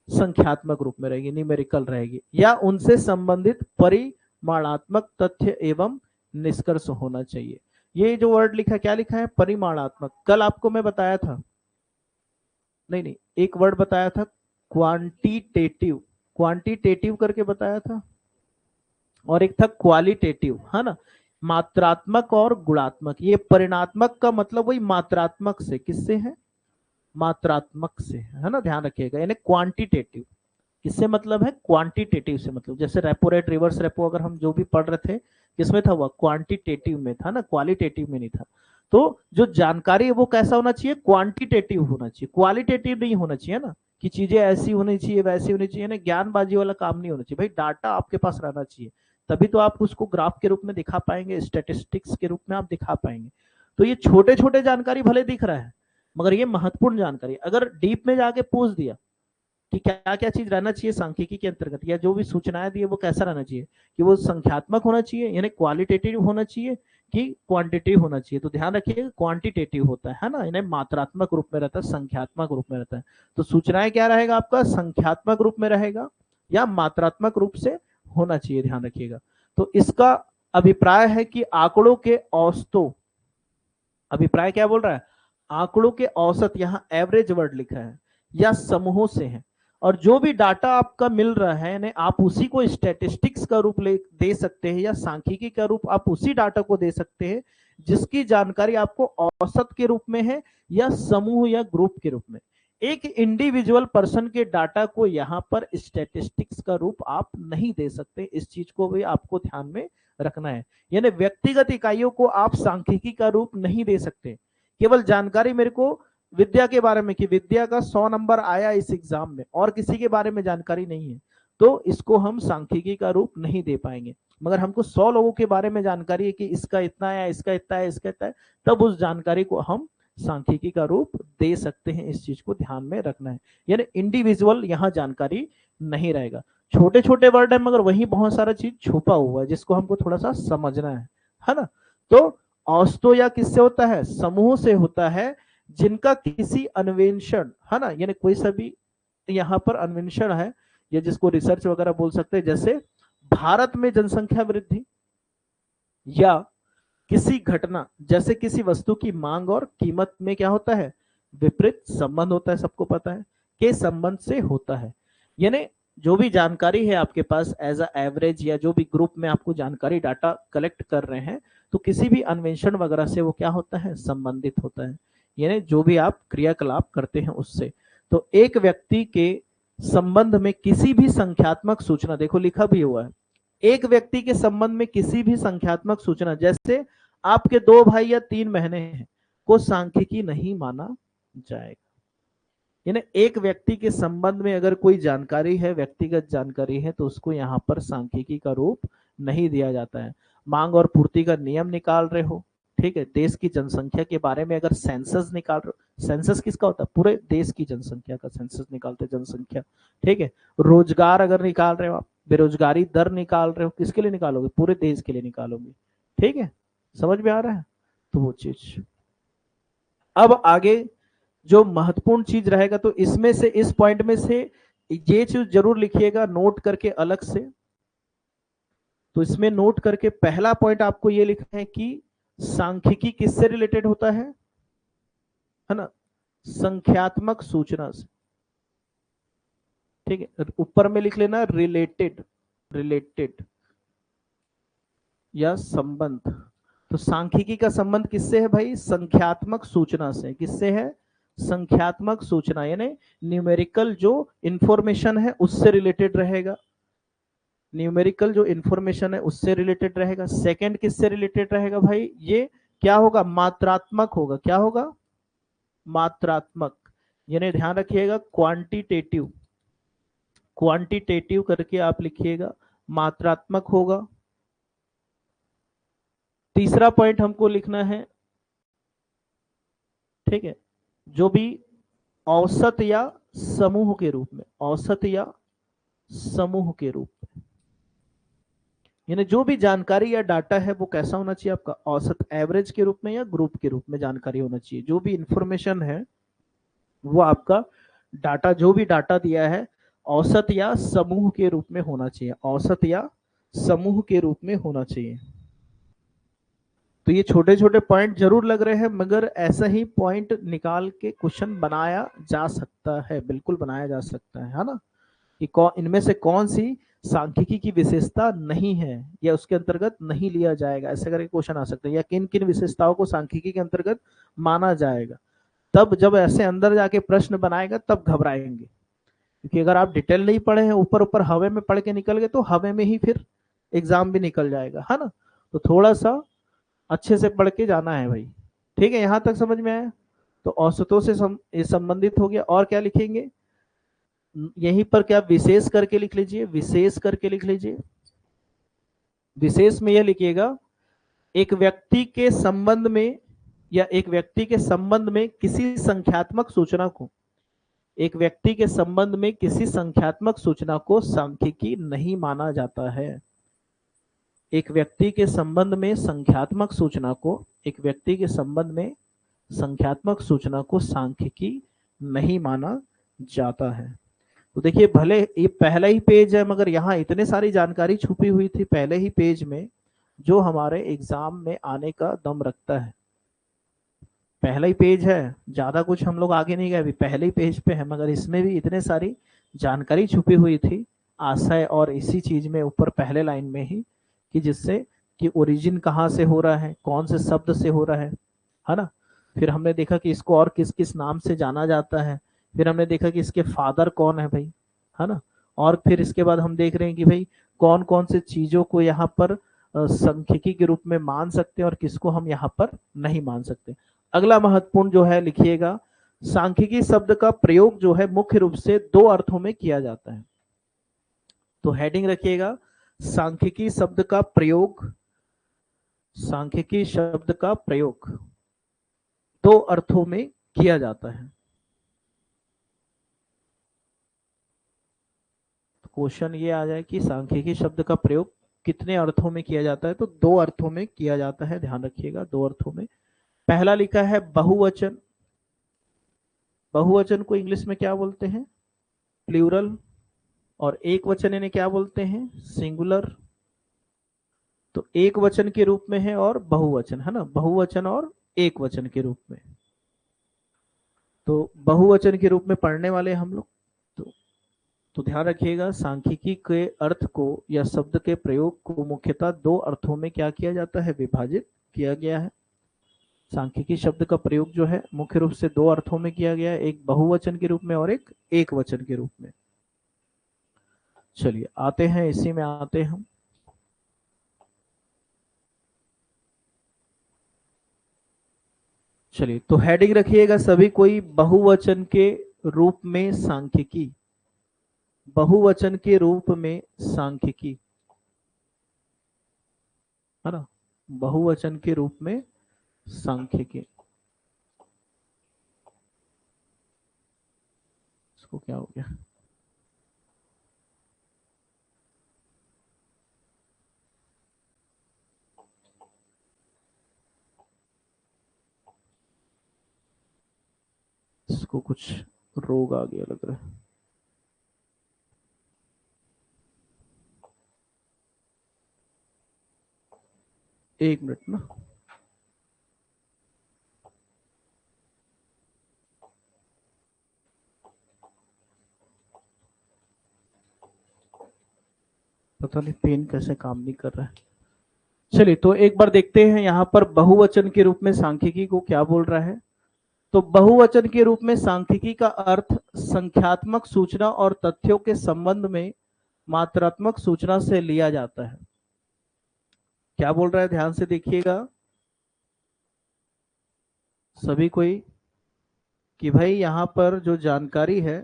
संख्यात्मक रूप में रहेगी, न्यूमेरिकल रहेगी, या उनसे संबंधित परिमाणात्मक तथ्य एवं निष्कर्ष होना चाहिए। ये जो वर्ड लिखा, क्या लिखा है, परिमाणात्मक। कल आपको मैं बताया था, नहीं नहीं, एक वर्ड बताया था क्वांटिटेटिव, क्वांटिटेटिव करके बताया था, और एक था क्वालिटेटिव, है ना, मात्रात्मक और गुणात्मक। ये परिणात्मक का मतलब वही मात्रात्मक से, किससे है, मात्रात्मक से, है ना, ध्यान रखिएगा। यानी क्वांटिटेटिव किससे मतलब है, क्वांटिटेटिव से मतलब। जैसे रेपो रेट, रिवर्स रेपो, अगर हम जो भी पढ़ रहे थे किसमें था, वह क्वांटिटेटिव में था ना, क्वालिटेटिव में नहीं था। तो जो जानकारी है वो कैसा होना चाहिए, क्वांटिटेटिव होना चाहिए, क्वालिटेटिव नहीं होना चाहिए ना, कि चीजें ऐसी होनी चाहिए वैसी होनी चाहिए ना, ज्ञानबाजी वाला काम नहीं होना चाहिए भाई। डाटा आपके पास रहना चाहिए, तभी तो आप उसको ग्राफ के रूप में दिखा पाएंगे, स्टेटिस्टिक्स के रूप में आप दिखा पाएंगे। तो ये छोटे छोटे जानकारी भले दिख रहा है, मगर ये महत्वपूर्ण जानकारी। अगर डीप में जाके पूछ दिया कि क्या क्या चीज रहना चाहिए सांख्यिकी के अंतर्गत, या जो भी सूचनाएं दी है वो कैसा रहना चाहिए, कि वो संख्यात्मक होना चाहिए यानी क्वालिटेटिव होना चाहिए कि क्वांटिटेटिव होना चाहिए, तो ध्यान रखिए क्वांटिटेटिव होता है ना, यानी मात्रात्मक रूप में रहता है, संख्यात्मक रूप में रहता है। तो सूचनाएं क्या रहेगा आपका, संख्यात्मक रूप में रहेगा या मात्रात्मक रूप से होना चाहिए, ध्यान रखिएगा। तो इसका अभिप्राय है कि आंकड़ों के औसतों, अभिप्राय क्या बोल रहा है, आंकड़ों के औसत, यहाँ एवरेज वर्ड लिखा है, या समूहों से है। और जो भी डाटा आपका मिल रहा है यानी आप उसी को स्टैटिस्टिक्स का रूप ले दे सकते हैं, या सांख्यिकी का रूप आप उसी डाटा को दे सकते हैं जिसकी जानकारी आपको औसत के रूप में है या समूह या ग्रुप के रूप में। एक इंडिविजुअल पर्सन के डाटा को यहाँ पर स्टैटिस्टिक्स का रूप आप नहीं दे सकते, इस चीज को भी आपको ध्यान में रखना है। यानी व्यक्तिगत इकाइयों को आप सांख्यिकी का रूप नहीं दे सकते। केवल जानकारी मेरे को विद्या के बारे में कि विद्या का 100 नंबर आया इस एग्जाम में, और किसी के बारे में जानकारी नहीं है, तो इसको हम सांख्यिकी का रूप नहीं दे पाएंगे। मगर हमको 100 लोगों के बारे में जानकारी है कि इसका इतना है, इसका इतना है, इसका इतना है, तब उस जानकारी को हम सांख्यिकी का रूप दे सकते हैं। इस चीज को ध्यान में रखना है, यानी इंडिविजुअल यहाँ जानकारी नहीं रहेगा। छोटे छोटे वर्ड है मगर वही बहुत सारा चीज छुपा हुआ है जिसको हमको थोड़ा सा समझना है ना। तो औसतों या किससे होता है, समूह से होता है जिनका किसी अन्वेषण, है ना, यानी कोई सा भी यहाँ पर अन्वेषण है, या जिसको रिसर्च वगैरह बोल सकते हैं, जैसे भारत में जनसंख्या वृद्धि, या किसी घटना जैसे किसी वस्तु की मांग और कीमत में क्या होता है, विपरीत संबंध होता है, सबको पता है, के संबंध से होता है। यानी जो भी जानकारी है आपके पास एज अ एवरेज, या जो भी ग्रुप में आपको जानकारी डाटा कलेक्ट कर रहे हैं, तो किसी भी अन्वेषण वगैरह से वो क्या होता है, संबंधित होता है, यानी जो भी आप क्रियाकलाप करते हैं उससे। तो एक व्यक्ति के संबंध में किसी भी संख्यात्मक सूचना, देखो लिखा भी हुआ है, एक व्यक्ति के संबंध में किसी भी संख्यात्मक सूचना, जैसे आपके 2 भाई या 3 बहनें हैं, को सांख्यिकी नहीं माना जाएगा। यानी एक व्यक्ति के संबंध में अगर कोई जानकारी है, व्यक्तिगत जानकारी है, तो उसको यहाँ पर सांख्यिकी का रूप नहीं दिया जाता है। मांग और पूर्ति का नियम निकाल रहे हो, ठीक है, देश की जनसंख्या के बारे में अगर सेंसस निकाल रहे हो, सेंसस किसका होता है, पूरे देश की जनसंख्या का सेंसस निकालते हैं, जनसंख्या, ठीक है। रोजगार अगर निकाल रहे हो आप, बेरोजगारी दर निकाल रहे हो, किसके लिए निकालोगे, पूरे देश के लिए निकालोगे, ठीक है, समझ में आ रहा है। तो वो चीज अब आगे जो महत्वपूर्ण चीज रहेगा, तो इसमें से, इस पॉइंट में से ये चीज जरूर लिखिएगा नोट करके अलग से। तो इसमें नोट करके पहला पॉइंट आपको ये लिखना है कि सांख्यिकी किससे रिलेटेड होता है ना, संख्यात्मक सूचना से, ठीक है, ऊपर में लिख लेना रिलेटेड, रिलेटेड या संबंध। तो सांख्यिकी का संबंध किससे है भाई, संख्यात्मक सूचना से। किससे है, संख्यात्मक सूचना, यानी न्यूमेरिकल जो इंफॉर्मेशन है उससे रिलेटेड रहेगा, न्यूमेरिकल जो इंफॉर्मेशन है उससे रिलेटेड रहेगा। सेकंड किससे रिलेटेड रहेगा भाई, ये क्या होगा, मात्रात्मक होगा, क्या होगा, मात्रात्मक, यानी ध्यान रखिएगा क्वांटिटेटिव, क्वांटिटेटिव करके आप लिखिएगा, मात्रात्मक होगा। तीसरा पॉइंट हमको लिखना है, ठीक है, जो भी औसत या समूह के रूप में, औसत या समूह के रूप में, यानी जो भी जानकारी या डाटा है वो कैसा होना चाहिए आपका, औसत, एवरेज के रूप में या ग्रुप के रूप में जानकारी होना चाहिए। जो भी इंफॉर्मेशन है वो आपका डाटा, जो भी डाटा दिया है औसत या समूह के रूप में होना चाहिए, औसत या समूह के रूप में होना चाहिए। तो ये छोटे छोटे पॉइंट जरूर लग रहे हैं, मगर ऐसा ही पॉइंट निकाल के क्वेश्चन बनाया जा सकता है, बिल्कुल बनाया जा सकता है ना, कि इनमें से कौन सी सांख्यिकी की विशेषता नहीं है या उसके अंतर्गत नहीं लिया जाएगा, ऐसे करके क्वेश्चन आ सकते हैं, या किन किन विशेषताओं को सांख्यिकी के अंतर्गत माना जाएगा। तब जब ऐसे अंदर जाके प्रश्न बनाएगा तब घबराएंगे, क्योंकि अगर आप डिटेल नहीं पढ़े हैं, ऊपर ऊपर हवे में पढ़ के निकल गए, तो हवे में ही फिर एग्जाम भी निकल जाएगा, है ना। तो थोड़ा सा अच्छे से पढ़ के जाना है भाई, ठीक है, यहां तक समझ में आया। तो औसतों से संबंधित हो गया, और क्या लिखेंगे, यहीं पर क्या विशेष करके लिख लीजिए, विशेष करके लिख लीजिए। विशेष में यह लिखिएगा, एक व्यक्ति के संबंध में, या एक व्यक्ति के संबंध में किसी संख्यात्मक सूचना को, एक व्यक्ति के संबंध में किसी संख्यात्मक सूचना को सांख्यिकी नहीं माना जाता है। एक व्यक्ति के संबंध में संख्यात्मक सूचना को, एक व्यक्ति के संबंध में संख्यात्मक सूचना को सांख्यिकी नहीं माना जाता है। तो देखिए, भले ये पहला ही पेज है, मगर यहाँ इतने सारी जानकारी छुपी हुई थी पहले ही पेज में, जो हमारे एग्जाम में आने का दम रखता है। पहला ही पेज है, ज्यादा कुछ हम लोग आगे नहीं गए, अभी पहले ही पेज पे है, मगर इसमें भी इतने सारी जानकारी छुपी हुई थी, आशय और इसी चीज में ऊपर पहले लाइन में ही, कि जिससे कि ओरिजिन कहाँ से हो रहा है, कौन से शब्द से हो रहा है ना। फिर हमने देखा कि इसको और किस किस नाम से जाना जाता है, फिर हमने देखा कि इसके फादर कौन है भाई, है ना। और फिर इसके बाद हम देख रहे हैं कि भाई कौन कौन से चीजों को यहाँ पर सांख्यिकी के रूप में मान सकते हैं और किसको हम यहाँ पर नहीं मान सकते। अगला महत्वपूर्ण जो है लिखिएगा, सांख्यिकी शब्द का प्रयोग जो है मुख्य रूप से 2 अर्थों में किया जाता है। तो हेडिंग रखिएगा, सांख्यिकी शब्द का प्रयोग, सांख्यिकी शब्द का प्रयोग 2 अर्थों में किया जाता है। क्वेश्चन ये आ जाए कि सांख्यिकी शब्द का प्रयोग कितने अर्थों में किया जाता है, तो 2 अर्थों में किया जाता है, ध्यान रखिएगा 2 अर्थों में। पहला लिखा है बहुवचन, बहुवचन को इंग्लिश में क्या बोलते हैं, प्लूरल, और एक वचन इन्हें क्या बोलते हैं, सिंगुलर। तो एक वचन के रूप में है और बहुवचन, है ना, बहुवचन और एक वचन के रूप में। तो बहुवचन के रूप में पढ़ने वाले हम लोग। तो ध्यान रखिएगा, सांख्यिकी के अर्थ को या शब्द के प्रयोग को मुख्यतः दो अर्थों में क्या किया जाता है, विभाजित किया गया है। सांख्यिकी शब्द का प्रयोग जो है मुख्य रूप से दो अर्थों में किया गया है, एक बहुवचन के रूप में और एक वचन के रूप में। चलिए आते हैं, इसी में आते हैं हम। चलिए तो हेडिंग रखिएगा सभी कोई, बहुवचन के रूप में सांख्यिकी, बहुवचन के रूप में सांख्यिकी, है ना, बहुवचन के रूप में सांख्यिकी। इसको क्या हो गया, इसको कुछ रोग आ गया लग रहा है। एक मिनट ना, पता नहीं पेन कैसे काम नहीं कर रहा है। चलिए तो एक बार देखते हैं यहाँ पर बहुवचन के रूप में सांख्यिकी को क्या बोल रहा है। तो बहुवचन के रूप में सांख्यिकी का अर्थ संख्यात्मक सूचना और तथ्यों के संबंध में मात्रात्मक सूचना से लिया जाता है। क्या बोल रहा है, ध्यान से देखिएगा सभी कोई, कि भाई यहां पर जो जानकारी है,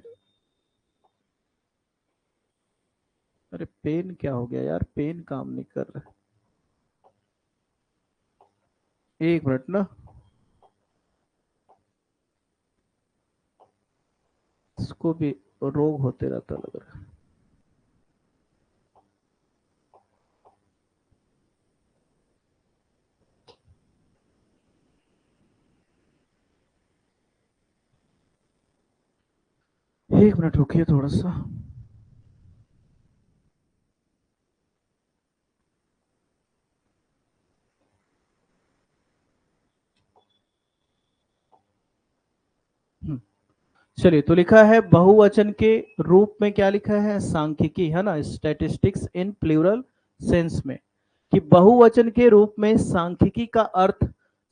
अरे पेन क्या हो गया यार, पेन काम नहीं कर रहा, एक मिनट ना, इसको भी रोग होते रहता लग रहा है। एक मिनट रुकिए थोड़ा सा। चलिए तो लिखा है बहुवचन के रूप में, क्या लिखा है, सांख्यिकी, है ना, स्टैटिस्टिक्स इन प्लूरल सेंस में, कि बहुवचन के रूप में सांख्यिकी का अर्थ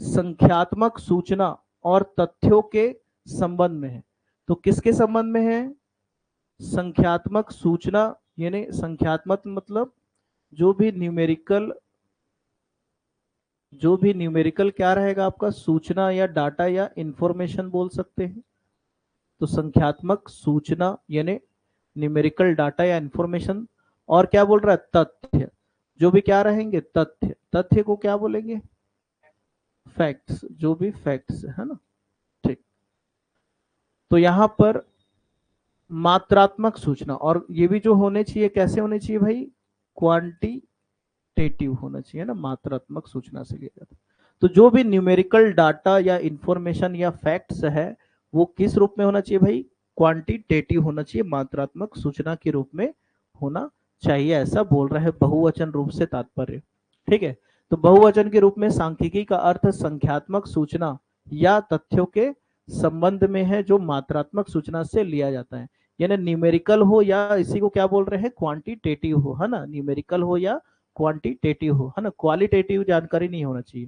संख्यात्मक सूचना और तथ्यों के संबंध में है। तो किसके संबंध में है, संख्यात्मक सूचना, यानी संख्यात्मक मतलब जो भी न्यूमेरिकल, जो भी न्यूमेरिकल क्या रहेगा आपका, सूचना या डाटा या इंफॉर्मेशन बोल सकते हैं। तो संख्यात्मक सूचना यानी न्यूमेरिकल डाटा या इंफॉर्मेशन, और क्या बोल रहा है, तथ्य, जो भी क्या रहेंगे, तथ्य, तथ्य को क्या बोलेंगे, फैक्ट्स, जो भी फैक्ट्स है ना। ठीक, तो यहां पर मात्रात्मक सूचना, और ये भी जो होने चाहिए कैसे होने चाहिए भाई, क्वांटिटेटिव होना चाहिए ना, मात्रात्मक सूचना से लिया जाता है। तो जो भी न्यूमेरिकल डाटा या इंफॉर्मेशन या फैक्ट्स है वो किस रूप में होना चाहिए भाई, क्वांटिटेटिव होना चाहिए, मात्रात्मक सूचना के रूप में होना चाहिए, ऐसा बोल रहा है बहुवचन रूप से तात्पर्य। ठीक है, तो बहुवचन के रूप में सांख्यिकी का अर्थ संख्यात्मक सूचना या तथ्यों के संबंध में है जो मात्रात्मक सूचना से लिया जाता है, यानी न्यूमेरिकल हो या इसी को क्या बोल रहे हैं, क्वांटिटेटिव हो, है ना, न्यूमेरिकल हो या क्वांटिटेटिव हो, है ना, क्वालिटेटिव जानकारी नहीं होना चाहिए।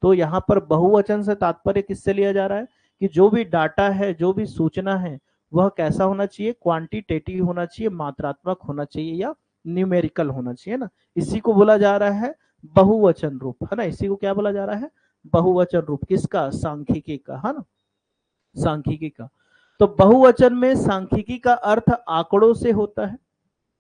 तो यहाँ पर बहुवचन से तात्पर्य किससे लिया जा रहा है, कि जो भी डाटा है, जो भी सूचना है, वह कैसा होना चाहिए, क्वांटिटेटिव होना चाहिए, मात्रात्मक होना चाहिए या न्यूमेरिकल होना चाहिए ना। इसी को बोला जा रहा है बहुवचन रूप, है ना, इसी को क्या बोला जा रहा है, बहुवचन रूप, किसका, सांख्यिकी का, है ना, सांख्यिकी का। तो बहुवचन में सांख्यिकी का अर्थ आंकड़ों से होता है,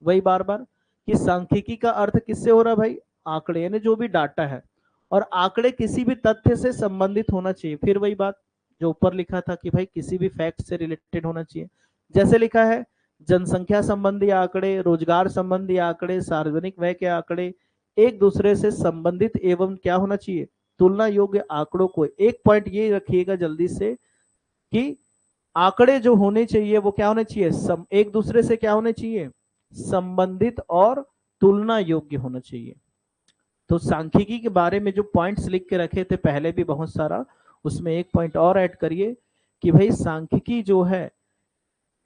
वही बार बार कि सांख्यिकी का अर्थ किससे हो रहा है भाई, आंकड़े, यानी जो भी डाटा है, और आंकड़े किसी भी तथ्य से संबंधित होना चाहिए। फिर वही बात जो ऊपर लिखा था कि भाई किसी भी फैक्ट से रिलेटेड होना चाहिए। जैसे लिखा है जनसंख्या संबंधी आंकड़े, रोजगार संबंधी आंकड़े, सार्वजनिक व्यय के आंकड़े एक दूसरे से संबंधित एवं क्या होना चाहिए, तुलना योग्य आंकड़ों को। एक पॉइंट ये रखिएगा जल्दी से कि आंकड़े जो होने चाहिए वो क्या होने चाहिए, एक दूसरे से क्या होने चाहिए, संबंधित और तुलना योग्य होना चाहिए। तो सांख्यिकी के बारे में जो पॉइंट्स लिख के रखे थे पहले भी बहुत सारा, उसमें एक पॉइंट और ऐड करिए कि भाई सांख्यिकी जो है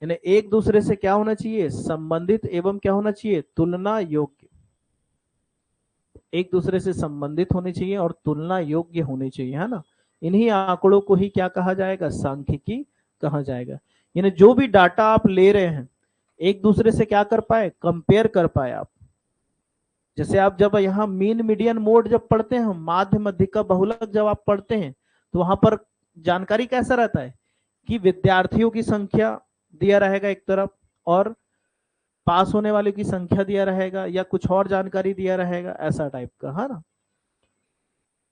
यानी एक दूसरे से क्या होना चाहिए, संबंधित एवं क्या होना चाहिए, तुलना योग्य। एक दूसरे से संबंधित होने चाहिए और तुलना योग्य होने चाहिए, है ना। इन्हीं आंकड़ों को ही क्या कहा जाएगा, सांख्यिकी कहा जाएगा। यानी जो भी डाटा आप ले रहे हैं एक दूसरे से क्या कर पाए, कंपेयर कर पाए आप। जैसे आप जब यहाँ मीन मीडियन मोड जब पढ़ते हैं, माध्य मध्यिका बहुलक जब आप पढ़ते हैं, तो वहां पर जानकारी कैसा रहता है कि विद्यार्थियों की संख्या दिया रहेगा एक तरफ, और पास होने वाले की संख्या दिया रहेगा, या कुछ और जानकारी दिया रहेगा, ऐसा टाइप का, है ना।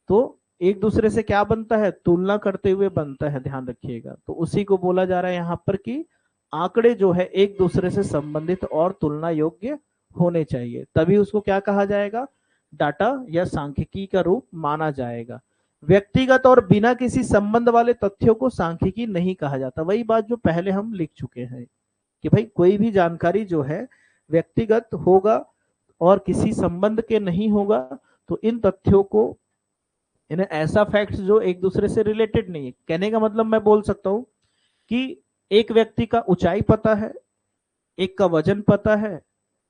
तो एक दूसरे से क्या बनता है, तुलना करते हुए बनता है, ध्यान रखिएगा। तो उसी को बोला जा रहा है यहाँ पर कि आंकड़े जो है एक दूसरे से संबंधित और तुलना योग्य होने चाहिए, तभी उसको क्या कहा जाएगा, डाटा या सांख्यिकी का रूप माना जाएगा। व्यक्तिगत और बिना किसी संबंध वाले तथ्यों को सांख्यिकी नहीं कहा जाता। वही बात जो पहले हम लिख चुके हैं कि भाई कोई भी जानकारी जो है व्यक्तिगत होगा और किसी संबंध के नहीं होगा, तो इन तथ्यों को, इन्हें ऐसा फैक्ट्स जो एक दूसरे से रिलेटेड नहीं है। कहने का मतलब मैं बोल सकता हूं कि एक व्यक्ति का ऊंचाई पता है, एक का वजन पता है,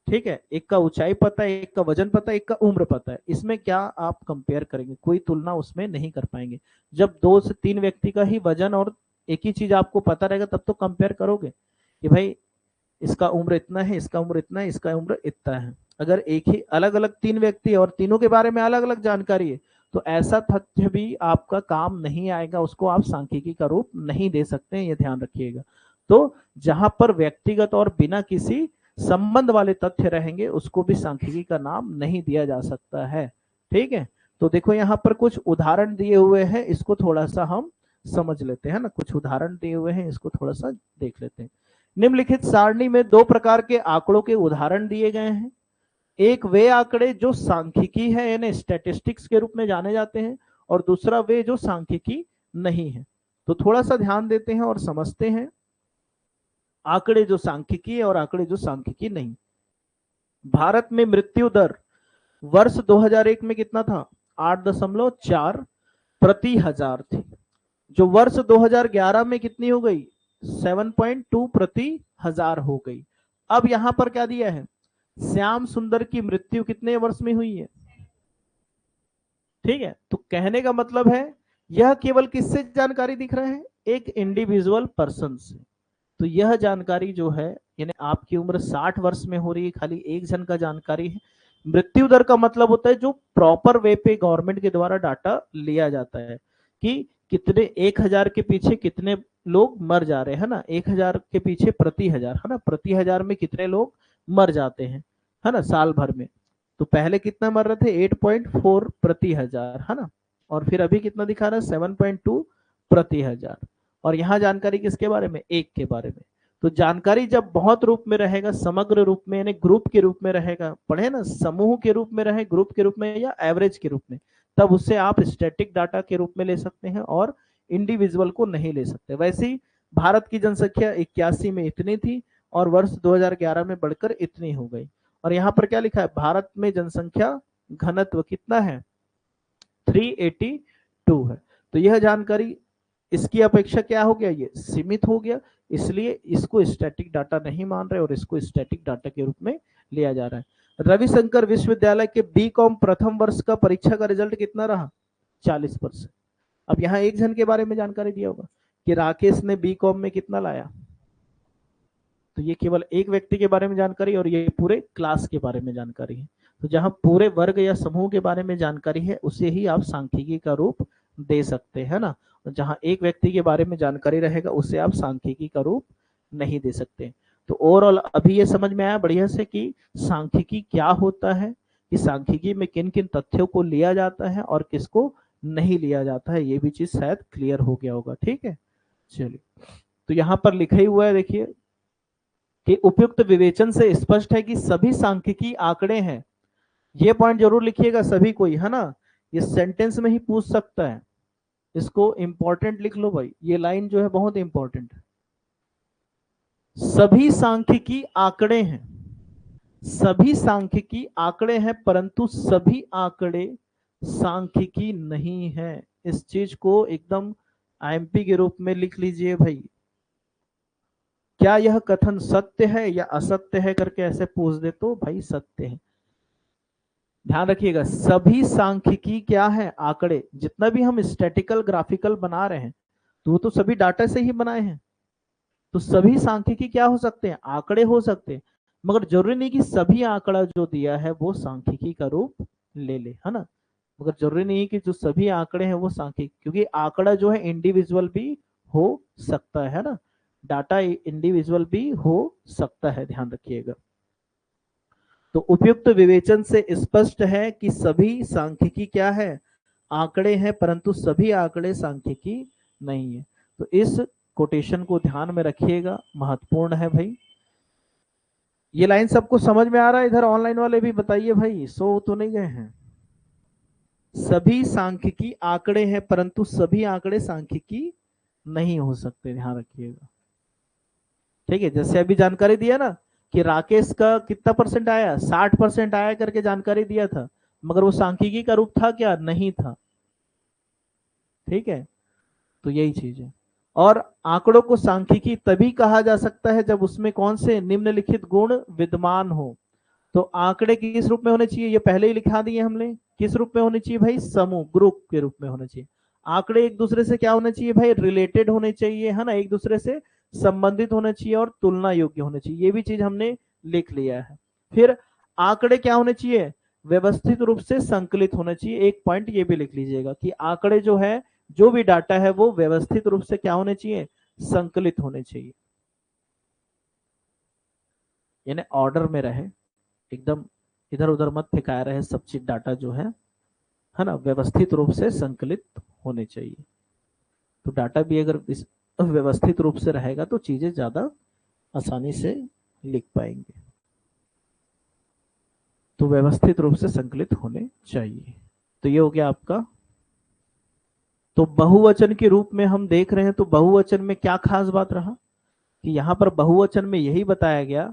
ठीक है, एक का ऊंचाई पता है, एक का वजन पता है, एक का उम्र पता है, इसमें क्या आप कंपेयर करेंगे, कोई तुलना उसमें नहीं कर पाएंगे। जब 2 से 3 व्यक्ति का ही वजन और एक ही चीज आपको पता रहेगा तब तो कंपेयर करोगे कि भाई इसका उम्र इतना है, इसका उम्र इतना है, इसका उम्र इतना है। अगर एक ही अलग अलग 3 व्यक्ति और तीनों के बारे में अलग अलग जानकारी है, तो ऐसा तथ्य भी आपका काम नहीं आएगा, उसको आप सांख्यिकी का रूप नहीं दे सकते हैं, ये ध्यान रखिएगा। तो जहां पर व्यक्तिगत और बिना किसी संबंध वाले तथ्य रहेंगे उसको भी सांख्यिकी का नाम नहीं दिया जा सकता है, ठीक है। तो देखो यहाँ पर कुछ उदाहरण दिए हुए हैं, इसको थोड़ा सा हम समझ लेते हैं ना। कुछ उदाहरण दिए हुए हैं, इसको थोड़ा सा देख लेते हैं। निम्नलिखित सारणी में 2 प्रकार के आंकड़ों के उदाहरण दिए गए हैं। एक वे आंकड़े जो सांख्यिकी है यानी स्टैटिस्टिक्स के रूप में जाने जाते हैं, और दूसरा वे जो सांख्यिकी नहीं है। तो थोड़ा सा ध्यान देते हैं और समझते हैं आंकड़े जो सांख्यिकी है और आंकड़े जो सांख्यिकी नहीं। भारत में मृत्यु दर वर्ष 2001 में कितना था, 8.4 प्रति हजार थी, जो वर्ष 2011 में कितनी हो गई, 7.2 प्रति हजार हो गई। अब यहां पर क्या दिया है, श्याम सुंदर की मृत्यु कितने वर्ष में हुई है, ठीक है। तो कहने का मतलब है यह केवल किससे जानकारी दिख रहा है, एक इंडिविजुअल पर्सन से। तो यह जानकारी जो है यानी आपकी उम्र 60 वर्ष में हो रही है, खाली एक जन का जानकारी है। मृत्यु दर का मतलब होता है जो प्रॉपर वे पे गवर्नमेंट के द्वारा डाटा लिया जाता है कि कितने 1000 के पीछे कितने लोग मर जा रहे हैं ना, 1000 के पीछे प्रति हजार, है ना, प्रति हजार में कितने लोग मर जाते हैं, है ना, साल भर में। तो पहले कितना मर रहे थे, 8.4 प्रति हजार, है ना, और फिर अभी कितना दिखा रहा है, 7.2 प्रति हजार। और यहाँ जानकारी किसके बारे में, एक के बारे में। तो जानकारी जब बहुत रूप में रहेगा, समग्र रूप में यानी ग्रुप के रूप में रहेगा, पढ़े ना, समूह के रूप में रहे, ग्रुप के रूप में या एवरेज के रूप में, तब उससे आप स्टैटिक डाटा के रूप में ले सकते हैं और इंडिविजुअल को नहीं ले सकते। वैसे ही भारत की जनसंख्या 81 में इतनी थी और वर्ष 2011 में बढ़कर इतनी हो गई। और यहाँ पर क्या लिखा है, भारत में जनसंख्या घनत्व कितना है, 382 है। तो यह जानकारी इसकी अपेक्षा क्या हो गया, ये सीमित हो गया, इसलिए इसको स्टैटिक डाटा नहीं मान रहे और इसको स्टैटिक डाटा के रूप में लिया जा रहा है। रविशंकर विश्वविद्यालय के बीकॉम प्रथम वर्ष का परीक्षा का रिजल्ट कितना रहा, 40%। अब यहाँ एक जन के बारे में जानकारी दिया होगा कि राकेश ने बीकॉम में कितना लाया, तो ये केवल एक व्यक्ति के बारे में जानकारी और ये पूरे क्लास के बारे में जानकारी है। तो जहां पूरे वर्ग या समूह के बारे में जानकारी है उसे ही आप सांख्यिकी का रूप दे सकते हैं ना। जहां एक व्यक्ति के बारे में जानकारी रहेगा उसे आप सांख्यिकी का रूप नहीं दे सकते। तो ओवरऑल अभी ये समझ में आया बढ़िया से कि सांख्यिकी क्या होता है, कि सांख्यिकी में किन किन तथ्यों को लिया जाता है और किसको नहीं लिया जाता है, ये भी चीज शायद क्लियर हो गया होगा, ठीक है। चलिए, तो यहाँ पर लिखा ही हुआ है देखिए कि उपयुक्त विवेचन से स्पष्ट है कि सभी सांख्यिकी आंकड़े हैं। ये पॉइंट जरूर लिखिएगा सभी कोई, है ना, ये सेंटेंस में ही पूछ सकता है, इसको इंपॉर्टेंट लिख लो भाई, ये लाइन जो है बहुत इंपॉर्टेंट है। सभी सांख्यिकी आंकड़े हैं, सभी सांख्यिकी आंकड़े हैं, परंतु सभी आंकड़े सांख्यिकी नहीं है। इस चीज को एकदम आईएमपी के रूप में लिख लीजिए भाई। क्या यह कथन सत्य है या असत्य है करके ऐसे पूछ दे तो भाई सत्य है। ध्यान रखिएगा, सभी सांख्यिकी क्या है, आंकड़े। जितना भी हम स्टैटिकल ग्राफिकल बना रहे हैं तो वो तो सभी डाटा से ही बनाए हैं, तो सभी सांख्यिकी क्या हो सकते हैं, आंकड़े हो सकते हैं। मगर जरूरी नहीं कि सभी आंकड़ा जो दिया है वो सांख्यिकी का रूप ले ले, है ना। मगर जरूरी नहीं कि जो सभी आंकड़े हैं वो सांख्यिकी, क्योंकि आंकड़ा जो है इंडिविजुअल भी हो सकता है ना, डाटा इंडिविजुअल भी हो सकता है, ध्यान रखिएगा। तो उपयुक्त विवेचन से स्पष्ट है कि सभी सांख्यिकी क्या है, आंकड़े हैं, परंतु सभी आंकड़े सांख्यिकी नहीं है। तो इस कोटेशन को ध्यान में रखिएगा, महत्वपूर्ण है भाई। ये लाइन सबको समझ में आ रहा है? इधर ऑनलाइन वाले भी बताइए भाई, सो तो नहीं गए हैं। सभी सांख्यिकी आंकड़े हैं, परंतु सभी आंकड़े सांख्यिकी नहीं हो सकते, ध्यान रखिएगा। ठीक है, जैसे अभी जानकारी दिया ना कि राकेश का कितना परसेंट आया, 60% आया करके जानकारी दिया था, मगर वो सांख्यिकी का रूप था क्या, नहीं था। ठीक है, तो यही चीज है। और आंकड़ों को सांख्यिकी तभी कहा जा सकता है जब उसमें कौन से निम्नलिखित गुण विद्यमान हो। तो आंकड़े किस रूप में होने चाहिए, ये पहले ही लिखा दिए हमने, किस रूप में होने चाहिए भाई, समूह ग्रुप के रूप में होने चाहिए। आंकड़े एक दूसरे से क्या होने चाहिए भाई, रिलेटेड होने चाहिए, है ना, एक दूसरे से संबंधित होने चाहिए और तुलना योग्य होने चाहिए। ये भी चीज हमने लिख लिया है। फिर आंकड़े क्या होने चाहिए, व्यवस्थित रूप से संकलित होने चाहिए। एक पॉइंट ये भी लिख लीजिएगा कि आंकड़े जो है, जो भी डाटा है वो व्यवस्थित रूप से क्या होने चाहिए, संकलित होने चाहिए, यानी ऑर्डर में रहे, एकदम इधर उधर मत फेंकाया रहे सब चीज, डाटा जो है ना, व्यवस्थित रूप से संकलित होने चाहिए। तो डाटा भी अगर इस व्यवस्थित रूप से रहेगा तो चीजें ज्यादा आसानी से लिख पाएंगे। तो व्यवस्थित रूप से संकलित होने चाहिए। तो ये हो गया आपका। तो बहुवचन के रूप में हम देख रहे हैं, तो बहुवचन में क्या खास बात रहा कि यहाँ पर बहुवचन में यही बताया गया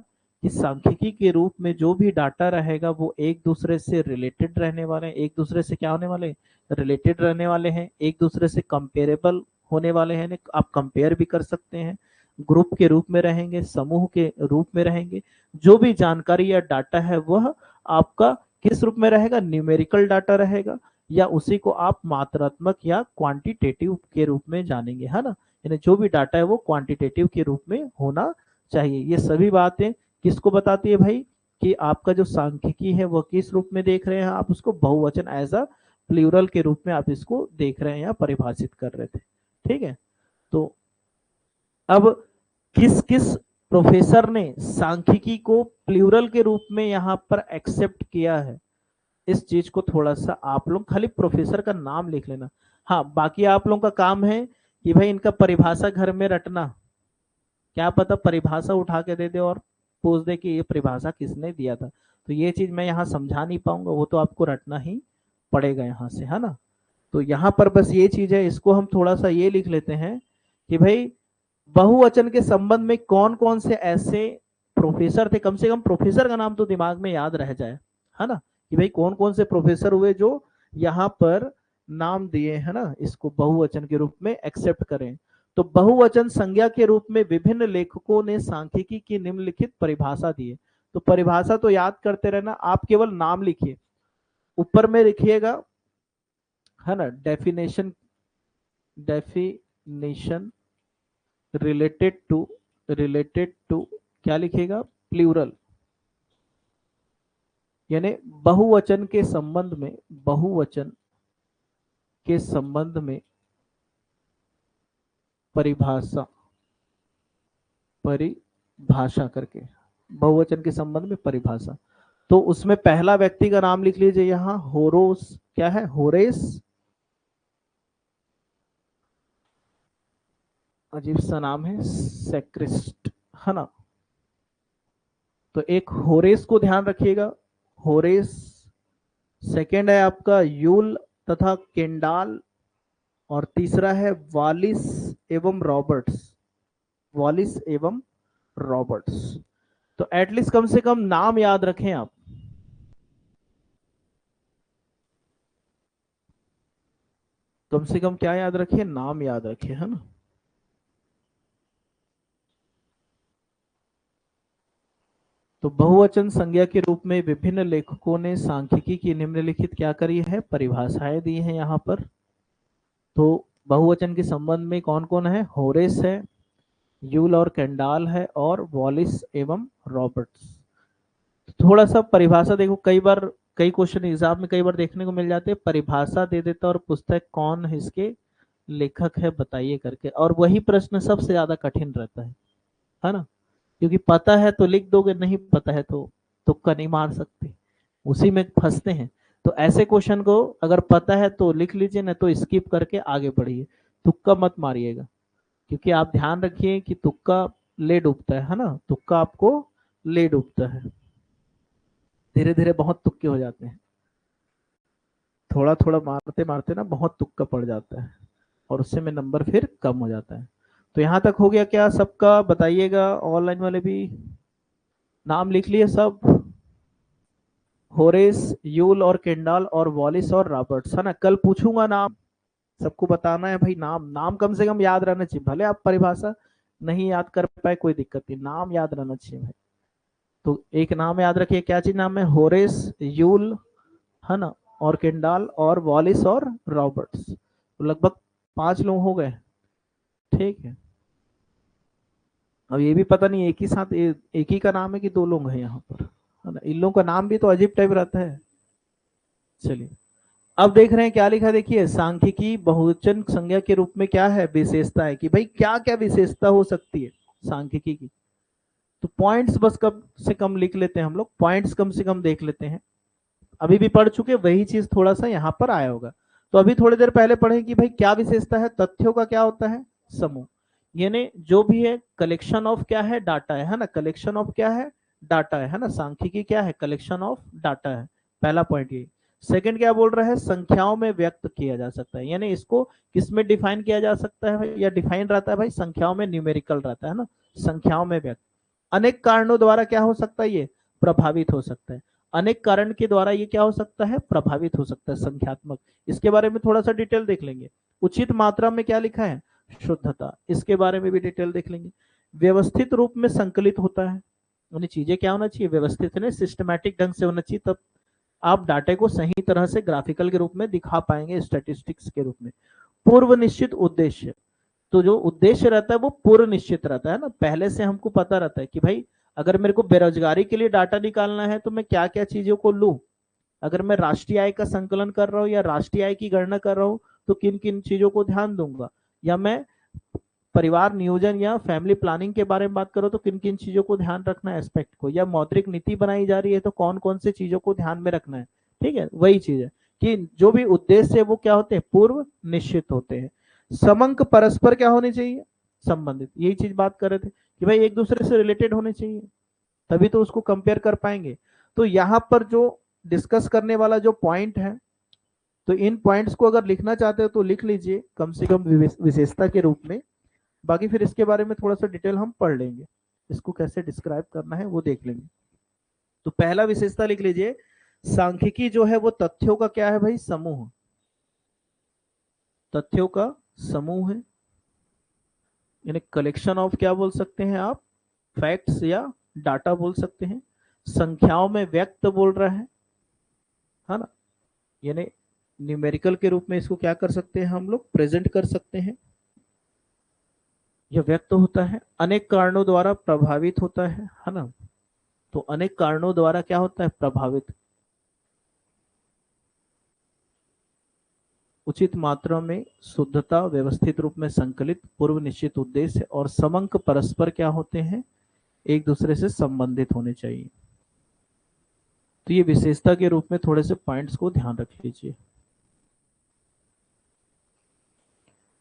कि सांख्यिकी के रूप में जो भी डाटा रहेगा वो एक दूसरे से रिलेटेड रहने वाले हैं, एक दूसरे से क्या होने वाले, रिलेटेड रहने वाले हैं, एक दूसरे से कंपेरेबल होने वाले हैं, आप कंपेयर भी कर सकते हैं, ग्रुप के रूप में रहेंगे, समूह के रूप में रहेंगे। जो भी जानकारी या डाटा है वह आपका किस रूप में रहेगा, न्यूमेरिकल डाटा रहेगा, या उसी को आप मात्रात्मक या क्वांटिटेटिव के रूप में जानेंगे, है ना। यानी जो भी डाटा है वो क्वांटिटेटिव के रूप में होना चाहिए। ये सभी बातें किसको बताती है भाई, कि आपका जो सांख्यिकी है वो किस रूप में देख रहे हैं, आप उसको बहुवचन एज अ प्लूरल के रूप में आप इसको देख रहे हैं या परिभाषित कर रहे थे। ठीक है, तो अब किस किस प्रोफेसर ने सांख्यिकी को प्लूरल के रूप में यहाँ पर एक्सेप्ट किया है, इस चीज को थोड़ा सा आप लोग खाली प्रोफेसर का नाम लिख लेना। हाँ, बाकी आप लोगों का काम है कि भाई इनका परिभाषा घर में रटना। क्या पता परिभाषा उठा के दे दे और पूछ दे कि ये परिभाषा किसने दिया था, तो ये चीज मैं यहाँ समझा नहीं पाऊंगा, वो तो आपको रटना ही पड़ेगा यहाँ से, है ना। तो यहाँ पर बस ये चीज है, इसको हम थोड़ा सा ये लिख लेते हैं कि भाई बहुवचन के संबंध में कौन कौन से ऐसे प्रोफेसर थे, कम से कम प्रोफेसर का नाम तो दिमाग में याद रह जाए, है ना, कि भाई कौन कौन से प्रोफेसर हुए जो यहाँ पर नाम दिए, है ना, इसको बहुवचन के रूप में एक्सेप्ट करें। तो बहुवचन संज्ञा के रूप में विभिन्न लेखकों ने सांख्यिकी की निम्नलिखित परिभाषा दी है। तो परिभाषा तो याद करते रहना, आप केवल नाम लिखिए, ऊपर में लिखिएगा, है ना, डेफिनेशन, डेफिनेशन रिलेटेड टू क्या लिखेगा, प्लूरल, यानी बहुवचन के संबंध में, बहुवचन के संबंध में परिभाषा, परिभाषा करके, बहुवचन के संबंध में परिभाषा। तो उसमें पहला व्यक्ति का नाम लिख लीजिए यहाँ, होरोस, क्या है, होरेस, अजीब सा नाम है, सेक्रिस्ट, है ना। तो एक होरेस को ध्यान रखिएगा, होरेस। सेकंड है आपका यूल तथा केंडाल, और तीसरा है वॉलिस एवं रॉबर्ट्स, वॉलिस एवं रॉबर्ट्स। तो एटलीस्ट कम से कम नाम याद रखें आप। कम से कम क्या याद रखें, नाम याद रखें, है ना। तो बहुवचन संज्ञा के रूप में विभिन्न लेखकों ने सांख्यिकी की निम्नलिखित क्या करी है, परिभाषाएं दी हैं यहाँ पर। तो बहुवचन के संबंध में कौन कौन है, होरेस है, यूल और कैंडाल है, और वॉलिस एवं रॉबर्ट्स। थोड़ा सा परिभाषा देखो, कई बार कई क्वेश्चन एग्जाम में कई बार देखने को मिल जाते हैं, परिभाषा दे देता और पुस्तक कौन है इसके लेखक है बताइए करके, और वही प्रश्न सबसे ज्यादा कठिन रहता है ना। क्योंकि पता है तो लिख दोगे, नहीं पता है तो तुक्का नहीं मार सकते, उसी में फंसते हैं। तो ऐसे क्वेश्चन को अगर पता है तो लिख लीजिए, नहीं तो स्किप करके आगे बढ़िए, तुक्का मत मारिएगा। क्योंकि आप ध्यान रखिए कि तुक्का ले डूबता है ना, तुक्का आपको ले डूबता है। धीरे धीरे बहुत तुक्के हो जाते हैं, थोड़ा थोड़ा मारते मारते ना बहुत तुक्का पड़ जाता है, और उससे में नंबर फिर कम हो जाता है। तो यहाँ तक हो गया क्या सबका, बताइएगा ऑनलाइन वाले भी नाम लिख लिए सब। होरेस, यूल और केंडाल और वॉलिस और रॉबर्ट्स, है ना। कल पूछूंगा नाम, सबको बताना है भाई, नाम नाम कम से कम याद रहना चाहिए, भले आप परिभाषा नहीं याद कर पाए कोई दिक्कत नहीं, नाम याद रहना चाहिए भाई। तो एक नाम याद रखिए, क्या चीज नाम है, होरेस, यूल, है ना, और केंडाल और वॉलिस और रॉबर्ट्स। तो लगभग 5 लोग हो गए, ठीक है। अब ये भी पता नहीं एक ही साथ एक ही का नाम है कि 2 लोग हैं यहाँ पर, है ना। इन लोगों का नाम भी तो अजीब टाइप रहता है। चलिए, अब देख रहे हैं क्या लिखा, देखिए सांख्यिकी बहुवचन संज्ञा के रूप में क्या है, विशेषता है कि भाई क्या क्या विशेषता हो सकती है सांख्यिकी की। तो पॉइंट्स बस कम से कम लिख लेते हैं हम लोग, पॉइंट्स कम से कम देख लेते हैं। अभी भी पढ़ चुके, वही चीज थोड़ा सा यहाँ पर आया होगा। तो अभी थोड़ी देर पहले पढ़े कि भाई क्या विशेषता है, तथ्यों का क्या होता है, समूह। यानी जो भी है कलेक्शन ऑफ क्या है, डाटा है ना, कलेक्शन ऑफ क्या है, डाटा है ना। सांख्यिकी क्या है, कलेक्शन ऑफ डाटा है, पहला पॉइंट ये। सेकंड क्या बोल रहा है, संख्याओं में व्यक्त किया जा सकता है, यानी इसको किस में डिफाइन किया जा सकता है भाई, या डिफाइन रहता है भाई संख्याओं में, न्यूमेरिकल रहता है ना, संख्याओं में व्यक्त। अनेक कारणों द्वारा क्या हो सकता है, ये प्रभावित हो सकता है। अनेक कारण के द्वारा ये क्या हो सकता है, प्रभावित हो सकता है, संख्यात्मक। इसके बारे में थोड़ा सा डिटेल देख लेंगे। उचित मात्रा में क्या लिखा है, शुद्धता, इसके बारे में भी डिटेल देख लेंगे। व्यवस्थित रूप में संकलित होता है, यानी चीजें क्या होना चाहिए, व्यवस्थित है, सिस्टमैटिक ढंग से होना चाहिए, तब आप डाटा को सही तरह से ग्राफिकल के रूप में दिखा पाएंगे, स्टैटिस्टिक्स के रूप में। पूर्व निश्चित उद्देश्य, तो जो उद्देश्य रहता है वो पूर्व निश्चित रहता है ना, पहले से हमको पता रहता है कि भाई अगर मेरे को बेरोजगारी के लिए डाटा निकालना है तो मैं क्या क्या चीजों को लूं। अगर मैं राष्ट्रीय आय का संकलन कर रहा हूँ या राष्ट्रीय आय की गणना कर रहा हूँ तो किन किन चीजों को ध्यान दूंगा, या मैं परिवार नियोजन या फैमिली प्लानिंग के बारे में बात करो तो किन किन चीजों को ध्यान रखना है एस्पेक्ट को, या मौद्रिक नीति बनाई जा रही है तो कौन कौन से चीजों को ध्यान में रखना है। ठीक है, वही चीज है कि जो भी उद्देश्य है वो क्या होते हैं, पूर्व निश्चित होते हैं। समंक परस्पर क्या होने चाहिए, संबंधित, यही चीज बात कर रहे थे कि भाई एक दूसरे से रिलेटेड होने चाहिए, तभी तो उसको कंपेयर कर पाएंगे। तो यहाँ पर जो डिस्कस करने वाला जो पॉइंट है, तो इन पॉइंट्स को अगर लिखना चाहते हो तो लिख लीजिए कम से कम विशेषता के रूप में। बाकी फिर इसके बारे में थोड़ा सा डिटेल हम पढ़ लेंगे, इसको कैसे डिस्क्राइब करना है वो देख लेंगे। तो पहला विशेषता लिख लीजिए, सांख्यिकी जो है वो तथ्यों का क्या है भाई, समूह, तथ्यों का समूह है। यानी कलेक्शन ऑफ क्या बोल सकते हैं आप, फैक्ट्स या डाटा बोल सकते हैं। संख्याओं में व्यक्त बोल रहा है ना, यानी न्यूमेरिकल के रूप में इसको क्या कर सकते हैं हम लोग, प्रेजेंट कर सकते हैं। यह व्यक्त होता है, अनेक कारणों द्वारा प्रभावित होता है ना। तो अनेक कारणों द्वारा क्या होता है, प्रभावित। उचित मात्रा में, शुद्धता, व्यवस्थित रूप में संकलित, पूर्व निश्चित उद्देश्य, और समंक परस्पर क्या होते हैं, एक दूसरे से संबंधित होने चाहिए। तो ये विशेषता के रूप में थोड़े से पॉइंट्स को ध्यान रख लीजिए।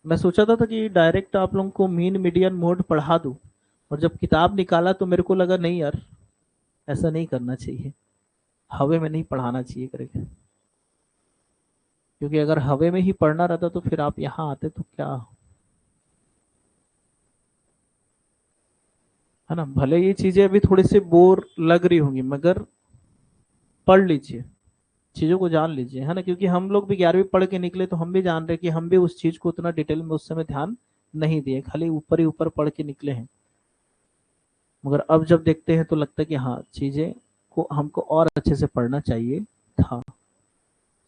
मैं सोचा था कि डायरेक्ट आप लोगों को मीन मीडियन मोड पढ़ा दूं, और जब किताब निकाला तो मेरे को लगा नहीं यार, ऐसा नहीं करना चाहिए, हवे में नहीं पढ़ाना चाहिए करके। क्योंकि अगर हवे में ही पढ़ना रहता तो फिर आप यहाँ आते तो क्या। है ना। भले ये चीजें अभी थोड़ी सी बोर लग रही होंगी, मगर पढ़ लीजिए, चीजों को जान लीजिए, है ना। क्योंकि हम लोग भी 11वीं पढ़ के निकले तो हम भी जान रहे कि हम भी उस चीज को उतना डिटेल में उस समय ध्यान नहीं दिए, खाली ऊपर ही ऊपर पढ़ के निकले हैं। मगर अब जब देखते हैं तो लगता है कि हाँ, चीजें को हमको और अच्छे से पढ़ना चाहिए था,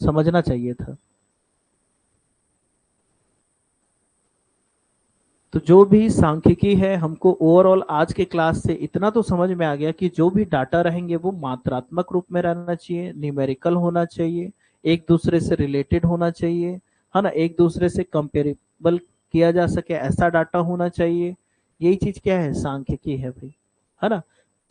समझना चाहिए था। तो जो भी सांख्यिकी है, हमको ओवरऑल आज के क्लास से इतना तो समझ में आ गया कि जो भी डाटा रहेंगे वो मात्रात्मक रूप में रहना चाहिए, न्यूमेरिकल होना चाहिए, एक दूसरे से रिलेटेड होना चाहिए, है ना, एक दूसरे से कंपेरेबल किया जा सके ऐसा डाटा होना चाहिए। यही चीज क्या है, सांख्यिकी है भाई, है ना।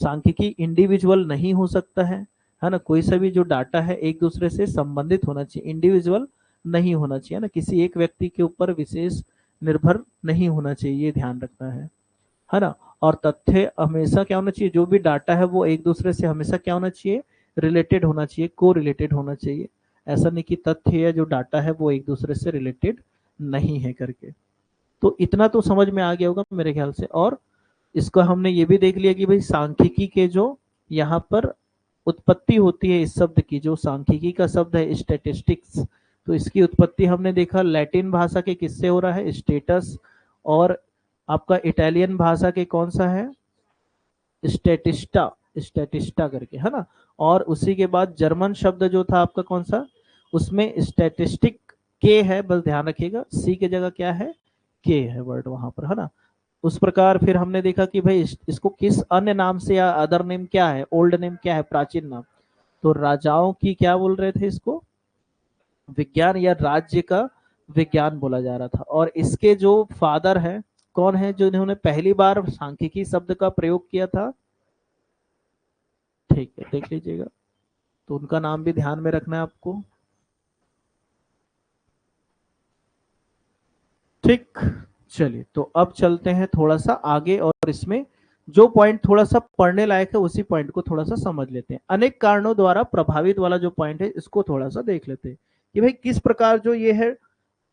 सांख्यिकी इंडिविजुअल नहीं हो सकता है ना। कोई सा भी जो डाटा है एक दूसरे से संबंधित होना चाहिए, इंडिविजुअल नहीं होना चाहिए ना, किसी एक व्यक्ति के ऊपर विशेष निर्भर नहीं होना चाहिए, ये ध्यान रखना है ना। और तथ्य हमेशा क्या होना चाहिए, जो भी डाटा है वो एक दूसरे से हमेशा क्या होना चाहिए, रिलेटेड होना चाहिए, को रिलेटेड होना चाहिए। ऐसा नहीं कि तथ्य या जो डाटा है वो एक दूसरे से रिलेटेड नहीं है करके। तो इतना तो समझ में आ गया होगा मेरे ख्याल से। और इसका हमने ये भी देख लिया कि भाई सांख्यिकी के जो यहाँ पर उत्पत्ति होती है इस शब्द की, जो सांख्यिकी का शब्द है स्टैटिस्टिक्स, तो इसकी उत्पत्ति हमने देखा लैटिन भाषा के किससे हो रहा है, स्टेटस, और आपका इटालियन भाषा के कौन सा है, स्टेटिस्टा, स्टेटिस्टा करके, है ना। और उसी के बाद जर्मन शब्द जो था आपका कौन सा, उसमें स्टैटिस्टिक के है, बस ध्यान रखिएगा, सी की जगह क्या है, के है वर्ड वहां पर, है ना। उस प्रकार फिर हमने देखा कि भाई इसको किस अन्य नाम से या अदर नेम क्या है, ओल्ड नेम क्या है, प्राचीन नाम। तो राजाओं की क्या बोल रहे थे इसको, विज्ञान या राज्य का विज्ञान बोला जा रहा था। और इसके जो फादर है कौन है, जो इन्होंने पहली बार सांख्यिकी शब्द का प्रयोग किया था, ठीक है देख लीजिएगा, तो उनका नाम भी ध्यान में रखना है आपको। ठीक, चलिए तो अब चलते हैं थोड़ा सा आगे, और इसमें जो पॉइंट थोड़ा सा पढ़ने लायक है उसी पॉइंट को थोड़ा सा समझ लेते हैं। अनेक कारणों द्वारा प्रभावित वाला जो पॉइंट है इसको थोड़ा सा देख लेते हैं कि भाई किस प्रकार जो ये है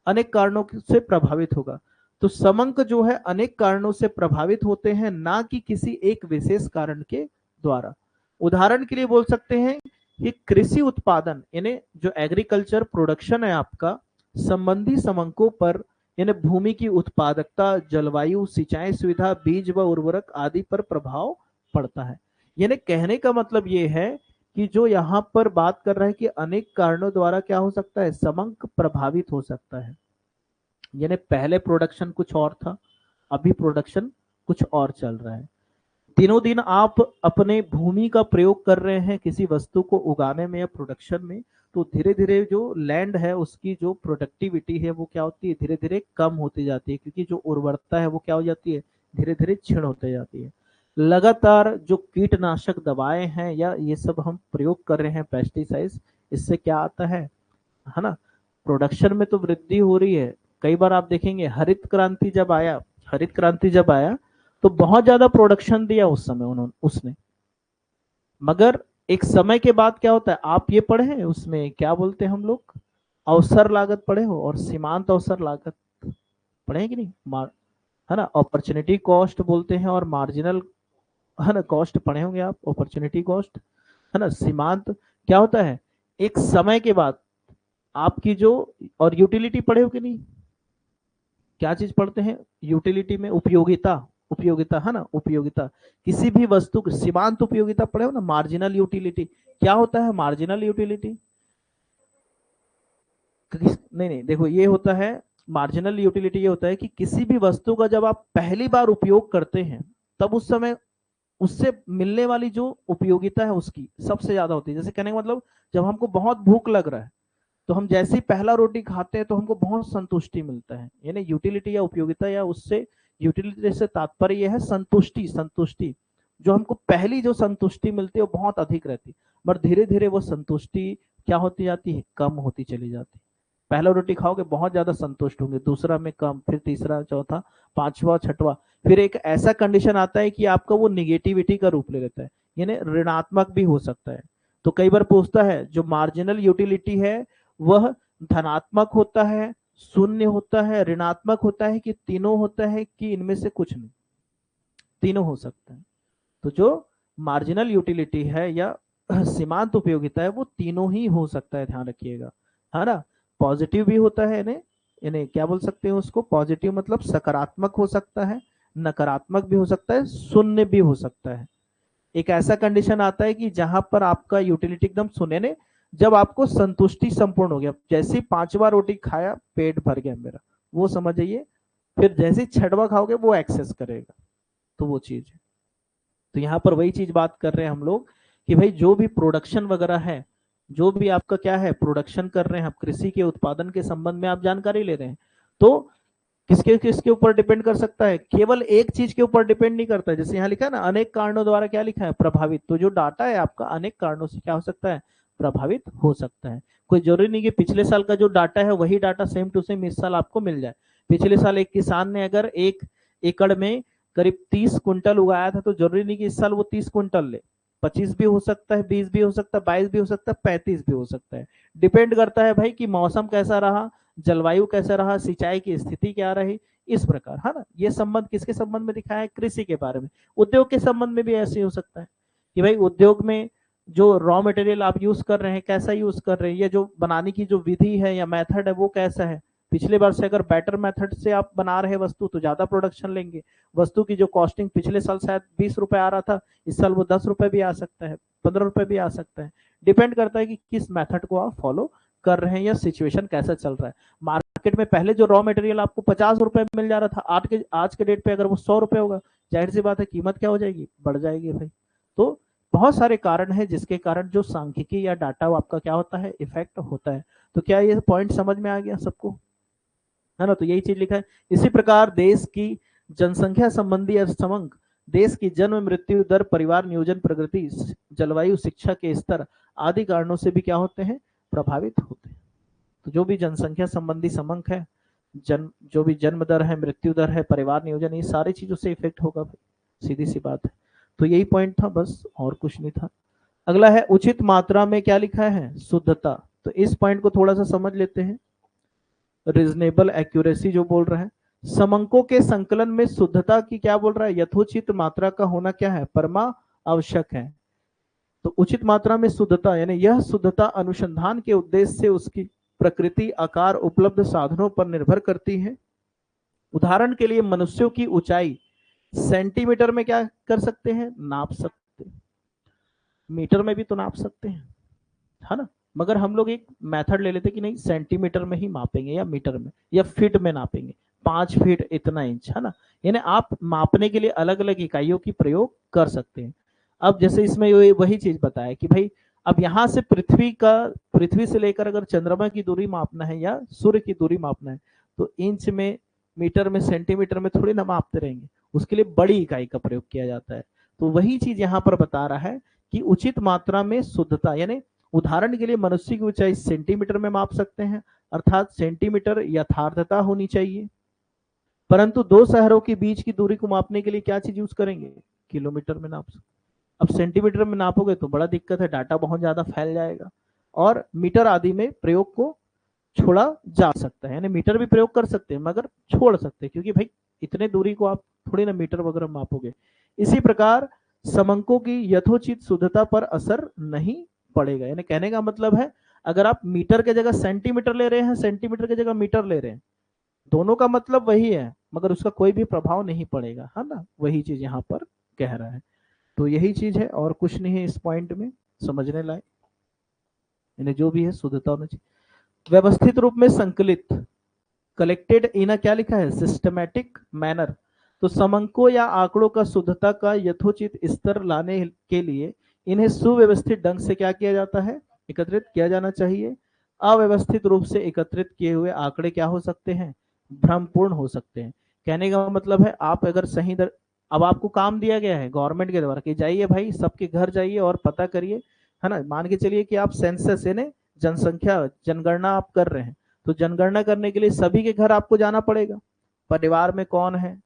अनेक कारणों से प्रभावित होगा। तो समंक जो है अनेक कारणों से प्रभावित होते हैं, ना कि किसी एक विशेष कारण के द्वारा। उदाहरण के लिए बोल सकते हैं कि कृषि उत्पादन यानी जो एग्रीकल्चर प्रोडक्शन है आपका, संबंधी समंकों पर यानी भूमि की उत्पादकता, जलवायु, सिंचाई सुविधा, बीज व उर्वरक आदि पर प्रभाव पड़ता है। यानी कहने का मतलब ये है कि जो यहाँ पर बात कर रहा है कि अनेक कारणों द्वारा क्या हो सकता है, समंक प्रभावित हो सकता है। यानी पहले प्रोडक्शन कुछ और था, अभी प्रोडक्शन कुछ और चल रहा है। दिनों दिन आप अपने भूमि का प्रयोग कर रहे हैं किसी वस्तु को उगाने में या प्रोडक्शन में, तो धीरे धीरे जो लैंड है उसकी जो प्रोडक्टिविटी है वो क्या होती है, धीरे धीरे कम होती जाती है, क्योंकि जो उर्वरकता है वो क्या हो जाती है, धीरे धीरे क्षीण होती जाती है। लगातार जो कीटनाशक दवाएं हैं या ये सब हम प्रयोग कर रहे हैं पेस्टिसाइड्स, इससे क्या आता है ना, प्रोडक्शन में तो वृद्धि हो रही है। कई बार आप देखेंगे हरित क्रांति जब आया, हरित क्रांति जब आया तो बहुत ज्यादा प्रोडक्शन दिया उस समय उन्होंने उसने, मगर एक समय के बाद क्या होता है, आप ये पढ़े हैं उसमें क्या बोलते हैं हम लोग, अवसर लागत पढ़े हो, और सीमांत अवसर लागत पढ़े हैं कि नहीं, है ना, अपॉर्चुनिटी कॉस्ट बोलते हैं, और मार्जिनल, है ना, कॉस्ट पढ़े होंगे आप, अपॉर्चुनिटी कॉस्ट, है ना। सीमांत क्या होता है, एक समय के बाद आपकी जो, और यूटिलिटी पढ़े हो कि नहीं, क्या चीज पढ़ते हैं यूटिलिटी में, उपयोगिता, उपयोगिता, है ना, उपयोगिता, किसी भी वस्तु की सीमांत उपयोगिता पढ़े हो ना, मार्जिनल यूटिलिटी। क्या होता है मार्जिनल यूटिलिटी, नहीं नहीं देखो ये होता है, मार्जिनल यूटिलिटी ये होता है कि किसी भी वस्तु का जब आप पहली बार उपयोग करते हैं तब उस समय उससे मिलने वाली जो उपयोगिता है उसकी सबसे ज्यादा होती है। जैसे कहने का मतलब, जब हमको बहुत भूख लग रहा है तो हम जैसे ही पहला रोटी खाते हैं तो हमको बहुत संतुष्टि मिलता है, यानी यूटिलिटी या उपयोगिता, या उससे यूटिलिटी से तात्पर्य यह है संतुष्टि, संतुष्टि, जो हमको पहली जो संतुष्टि मिलती है वो बहुत अधिक रहती है, पर धीरे धीरे वो संतुष्टि क्या होती जाती है, कम होती चली जाती है। पहला रोटी खाओगे बहुत ज्यादा संतुष्ट होंगे, दूसरा में कम, फिर तीसरा, चौथा, पांचवा, छठवा, फिर एक ऐसा कंडीशन आता है कि आपका वो निगेटिविटी का रूप ले लेता है, यानी ऋणात्मक भी हो सकता है। तो कई बार पूछता है जो मार्जिनल यूटिलिटी है वह धनात्मक होता है, शून्य होता है, ऋणात्मक होता है, कि तीनों होता है, कि इनमें से कुछ नहीं। तीनों हो सकता है। तो जो मार्जिनल यूटिलिटी है या सीमांत उपयोगिता है वो तीनों ही हो सकता है, ध्यान रखिएगा, है ना। पॉजिटिव भी होता है, इन्हें इन्हें क्या बोल सकते हैं उसको, पॉजिटिव मतलब सकारात्मक हो सकता है, नकारात्मक भी हो सकता है, शून्य भी हो सकता है। एक ऐसा कंडीशन आता है कि जहां पर आपका यूटिलिटी एकदम शून्य ने, जब आपको संतुष्टि संपूर्ण हो गया, जैसे 5वां रोटी खाया पेट भर गया मेरा, वो समझ जाइए, फिर जैसे 6वां खाओगे वो एक्सेस करेगा, तो वो चीज है। तो यहाँ पर वही चीज बात कर रहे हैं हम लोग कि भाई जो भी प्रोडक्शन वगैरह है, जो भी आपका क्या है प्रोडक्शन कर रहे हैं आप, कृषि के उत्पादन के संबंध में आप जानकारी ले रहे हैं, तो किसके किसके ऊपर डिपेंड कर सकता है, केवल एक चीज के ऊपर डिपेंड नहीं करता है। जैसे यहाँ लिखा है ना, अनेक कारणों द्वारा क्या लिखा है, प्रभावित। तो जो डाटा है आपका अनेक कारणों से क्या हो सकता है, प्रभावित हो सकता है। कोई जरूरी नहीं कि पिछले साल का जो डाटा है वही डाटा सेम टू सेम इस साल आपको मिल जाए। पिछले साल एक किसान ने अगर 1 एकड़ में करीब 30 कुंटल उगाया था, तो जरूरी नहीं कि इस साल वो 30 कुंटल ले, 25 भी हो सकता है, 20 भी हो सकता है, 22 भी हो सकता है, 35 भी हो सकता है। डिपेंड करता है भाई कि मौसम कैसा रहा, जलवायु कैसा रहा, सिंचाई की स्थिति क्या रही, इस प्रकार, है ना। ये संबंध किसके संबंध में दिखाया है, कृषि के बारे में। उद्योग के संबंध में भी ऐसे हो सकता है कि भाई उद्योग में जो रॉ मटेरियल आप यूज कर रहे हैं कैसा यूज कर रहे हैं, या जो बनाने की जो विधि है या मेथड है वो कैसा है। पिछले बार से अगर बेटर मेथड से आप बना रहे वस्तु तो ज्यादा प्रोडक्शन लेंगे। वस्तु की जो कॉस्टिंग पिछले साल शायद 20 रुपए आ रहा था, इस साल वो 10 रुपए भी आ सकता है, 15 रुपए भी आ सकता है। डिपेंड करता है कि किस मेथड को आप फॉलो कर रहे हैं या सिचुएशन कैसा चल रहा है। मार्केट में पहले जो रॉ मटेरियल आपको 50 रुपए में मिल जा रहा था, आज के डेट पे अगर वो 100 रुपए होगा, जाहिर सी बात है कीमत क्या हो जाएगी, बढ़ जाएगी भाई। तो बहुत सारे कारण है जिसके कारण जो सांख्यिकी या डाटा आपका क्या होता है, इफेक्ट होता है। तो क्या ये पॉइंट समझ में आ गया सबको, है ना। तो यही चीज लिखा है। इसी प्रकार देश की जनसंख्या संबंधी अर्थसमंक देश की जन्म मृत्यु दर, परिवार नियोजन प्रगति, जलवायु, शिक्षा के स्तर आदि कारणों से भी क्या होते हैं, प्रभावित होते हैं। तो जो भी जनसंख्या संबंधी समंक है, जो भी जन्म दर है, मृत्यु दर है, परिवार नियोजन, ये सारी चीजों से इफेक्ट होगा भाई, सीधी सी बात है। तो यही पॉइंट था बस, और कुछ नहीं था। अगला है उचित मात्रा में क्या लिखा है, शुद्धता। तो इस पॉइंट को थोड़ा सा समझ लेते हैं। रीजनेबल एक्यूरेसी जो बोल रहा है, समंकों के संकलन में शुद्धता की क्या बोल रहा है, यथोचित मात्रा का होना क्या है, परमा आवश्यक है। तो उचित मात्रा में शुद्धता यानी यह शुद्धता अनुसंधान के उद्देश्य से उसकी प्रकृति, आकार, उपलब्ध साधनों पर निर्भर करती है। उदाहरण के लिए मनुष्यों की ऊंचाई सेंटीमीटर में क्या कर सकते हैं, नाप सकते हैं, मीटर में भी तो नाप सकते हैं, है ना। मगर हम लोग एक मेथड ले लेते कि नहीं सेंटीमीटर में ही मापेंगे या मीटर में या फीट में नापेंगे, 5 फीट इतना इंच, है ना। यानी आप मापने के लिए अलग अलग इकाइयों की प्रयोग कर सकते हैं। अब जैसे इसमें वही चीज बताया कि भाई अब यहां से पृथ्वी से लेकर अगर चंद्रमा की दूरी मापना है या सूर्य की दूरी मापना है, तो इंच में, मीटर में, सेंटीमीटर में थोड़ी ना मापते रहेंगे, उसके लिए बड़ी इकाई का प्रयोग किया जाता है। तो वही चीज यहाँ पर बता रहा है कि उचित मात्रा में शुद्धता, यानी उदाहरण के लिए मनुष्य की ऊंचाई सेंटीमीटर में माप सकते हैं, अर्थात सेंटीमीटर यथार्थता होनी चाहिए। परंतु दो शहरों के बीच की दूरी को मापने के लिए क्या चीज यूज करेंगे, किलोमीटर में नाप सकते। अब सेंटीमीटर में नापोगे तो बड़ा दिक्कत है, डाटा बहुत ज्यादा फैल जाएगा। और मीटर आदि में प्रयोग को छोड़ा जा सकता है, यानी मीटर भी प्रयोग कर सकते हैं मगर छोड़ सकते हैं, क्योंकि भाई इतने दूरी को आप थोड़ी ना मीटर वगैरह मापोगे। इसी प्रकार समंकों की यथोचित शुद्धता पर असर नहीं पड़ेगा। यानी कहने का मतलब है, अगर आप मीटर के जगह सेंटीमीटर ले रहे हैं, सेंटीमीटर की जगह मीटर ले रहे हैं, दोनों का मतलब वही है, मगर उसका कोई भी प्रभाव नहीं पड़ेगा, है ना। वही चीज यहाँ पर कह रहा है। तो यही चीज है और कुछ नहीं है इस पॉइंट में समझने लायक, यानी जो भी है शुद्धता होना चाहिए। व्यवस्थित रूप में संकलित, कलेक्टेड इन क्या लिखा है, सिस्टमैटिक मैनर। तो समंकों या आंकड़ों का शुद्धता का यथोचित स्तर लाने के लिए इन्हें सुव्यवस्थित ढंग से क्या किया जाता है, एकत्रित किया जाना चाहिए। अव्यवस्थित रूप से एकत्रित किए हुए आंकड़े क्या हो सकते हैं, भ्रमपूर्ण हो सकते हैं। कहने का मतलब है, आप अगर अब आपको काम दिया गया है गवर्नमेंट के द्वारा कि जाइए भाई सबके घर जाइए और पता करिए, है ना। मान के चलिए कि आप सेंसस यानी जनसंख्या जनगणना आप कर रहे हैं, तो जनगणना करने के लिए सभी के घर आपको जाना पड़ेगा। परिवार में कौन है,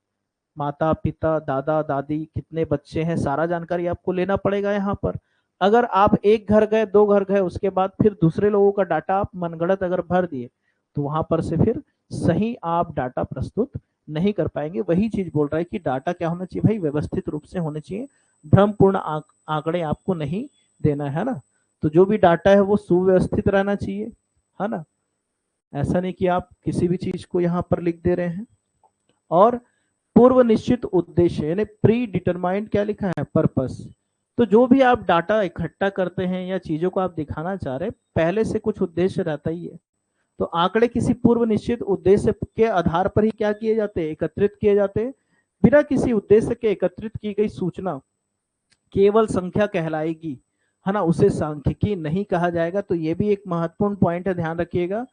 माता पिता, दादा दादी, कितने बच्चे हैं, सारा जानकारी आपको लेना पड़ेगा यहाँ पर। अगर आप एक घर गए, 2 घर गए, उसके बाद फिर दूसरे लोगों का डाटा आप मनगढ़ंत अगर भर दिए, तो वहां पर से फिर सही आप डाटा प्रस्तुत नहीं कर पाएंगे। वही चीज बोल रहा है कि डाटा क्या होना चाहिए भाई, व्यवस्थित रूप से होने चाहिए, भ्रमपूर्ण आंकड़े आपको नहीं देना है ना। तो जो भी डाटा है वो सुव्यवस्थित रहना चाहिए, है ना। ऐसा नहीं कि आप किसी भी चीज को यहाँ पर लिख दे रहे हैं। और पूर्व निश्चित उद्देश्य यानी प्री डिटरमाइंड क्या लिखा है, पर्पस। तो जो भी आप डाटा इकट्ठा करते हैं या चीजों को आप दिखाना चाह रहे हैं, पहले से कुछ उद्देश्य रहता ही है। तो आंकड़े किसी पूर्व निश्चित उद्देश्य के आधार पर ही क्या किए जाते हैं, एकत्रित किए जाते हैं। बिना किसी उद्देश्य के एकत्रित की गई सूचना केवल संख्या कहलाएगी, है ना, उसे सांख्यिकी नहीं कहा जाएगा। तो ये भी एक महत्वपूर्ण पॉइंट है, ध्यान रखिएगा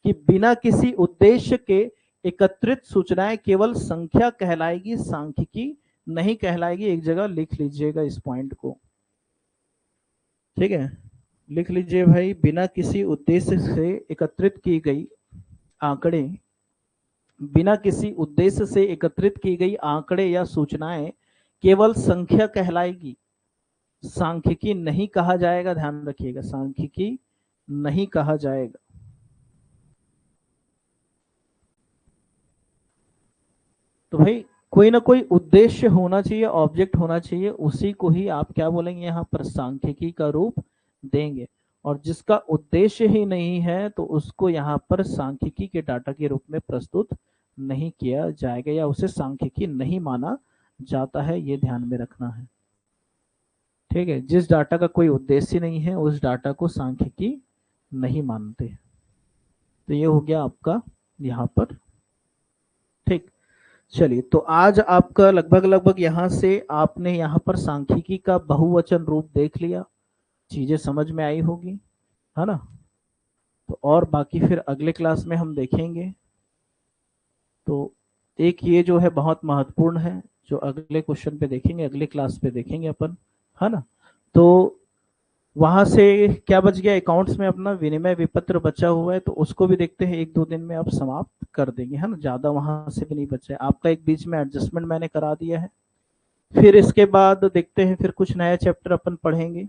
कि बिना किसी उद्देश्य के एकत्रित सूचनाएं केवल संख्या कहलाएगी, सांख्यिकी नहीं कहलाएगी। एक जगह लिख लीजिएगा इस पॉइंट को, ठीक है, लिख लीजिए भाई, बिना किसी उद्देश्य से एकत्रित की गई आंकड़े, बिना किसी उद्देश्य से एकत्रित की गई आंकड़े या सूचनाएं केवल संख्या कहलाएगी, सांख्यिकी नहीं कहा जाएगा। ध्यान रखिएगा, सांख्यिकी नहीं कहा जाएगा। तो भाई कोई ना कोई उद्देश्य होना चाहिए, ऑब्जेक्ट होना चाहिए, उसी को ही आप क्या बोलेंगे, यहाँ पर सांख्यिकी का रूप देंगे। और जिसका उद्देश्य ही नहीं है तो उसको यहाँ पर सांख्यिकी के डाटा के रूप में प्रस्तुत नहीं किया जाएगा, या उसे सांख्यिकी नहीं माना जाता है, ये ध्यान में रखना है, ठीक है। जिस डाटा का कोई उद्देश्य नहीं है उस डाटा को सांख्यिकी नहीं मानते। तो ये हो गया आपका यहाँ पर, ठीक। चलिए, तो आज आपका लगभग लगभग यहाँ से आपने यहाँ पर सांख्यिकी का बहुवचन रूप देख लिया, चीजें समझ में आई होगी, है ना। तो और बाकी फिर अगले क्लास में हम देखेंगे। तो एक ये जो है बहुत महत्वपूर्ण है, जो अगले क्वेश्चन पे देखेंगे, अगले क्लास पे देखेंगे अपन, है ना। तो वहां से क्या बच गया, अकाउंट्स में अपना विनिमय विपत्र बचा हुआ है, तो उसको भी देखते हैं, एक दो दिन में आप समाप्त कर देंगे, है ना, ज्यादा वहां से भी नहीं बचा है आपका। एक बीच में एडजस्टमेंट मैंने करा दिया है। फिर इसके बाद देखते हैं, फिर कुछ नया चैप्टर अपन पढ़ेंगे।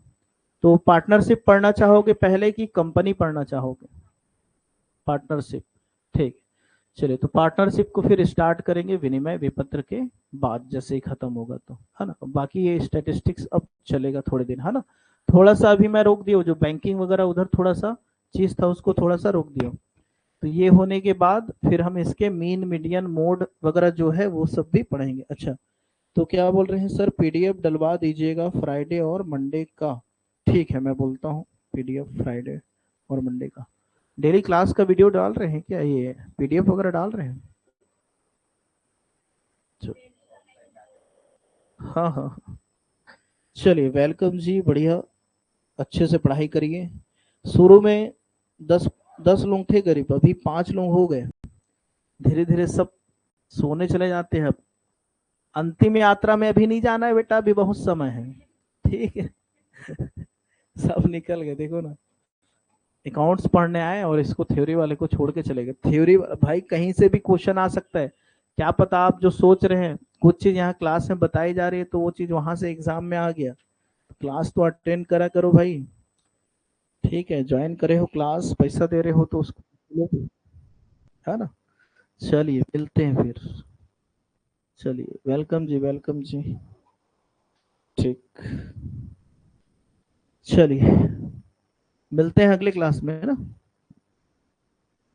तो पार्टनरशिप पढ़ना चाहोगे पहले कि कंपनी पढ़ना चाहोगे? पार्टनरशिप, ठीक। चलिए, तो पार्टनरशिप को फिर स्टार्ट करेंगे विनिमय विपत्र के बाद, जैसे ही खत्म होगा तो, है ना। बाकी ये स्टैटिस्टिक्स अब चलेगा थोड़े दिन, है ना। थोड़ा सा अभी मैं रोक दिया, जो बैंकिंग वगैरह उधर थोड़ा सा चीज था उसको थोड़ा सा रोक दिया। तो ये होने के बाद फिर हम इसके मीन मीडियन मोड वगैरह जो है वो सब भी पढ़ेंगे। अच्छा, तो क्या बोल रहे हैं सर, पीडीएफ डलवा दीजिएगा फ्राइडे और मंडे का। ठीक है, मैं बोलता हूँ पीडीएफ फ्राइडे और मंडे का। डेली क्लास का वीडियो डाल रहे हैं क्या, ये पीडीएफ वगैरह डाल रहे हैं? हाँ हाँ हाँ। चलिए, वेलकम जी, बढ़िया, अच्छे से पढ़ाई करिए। शुरू में 10 लोग थे करीब, अभी 5 लोग हो गए। धीरे धीरे सब सोने चले जाते हैं। अब अंतिम यात्रा में अभी नहीं जाना है बेटा, अभी बहुत समय है, ठीक है। सब निकल गए, देखो ना, अकाउंट्स पढ़ने आए और इसको थ्योरी वाले को छोड़ के चले गए। थ्योरी भाई कहीं से भी क्वेश्चन आ सकता है, क्या पता आप जो सोच रहे हैं कुछ चीज यहाँ क्लास में बताई जा रही है तो वो चीज वहां से एग्जाम में आ गया। क्लास तो अटेंड करा करो भाई, ठीक है, ज्वाइन करे हो क्लास, पैसा दे रहे हो तो उसको, है ना। चलिए, मिलते हैं फिर। चलिए, वेलकम जी, वेलकम जी, ठीक। चलिए, मिलते हैं अगले क्लास में, है ना।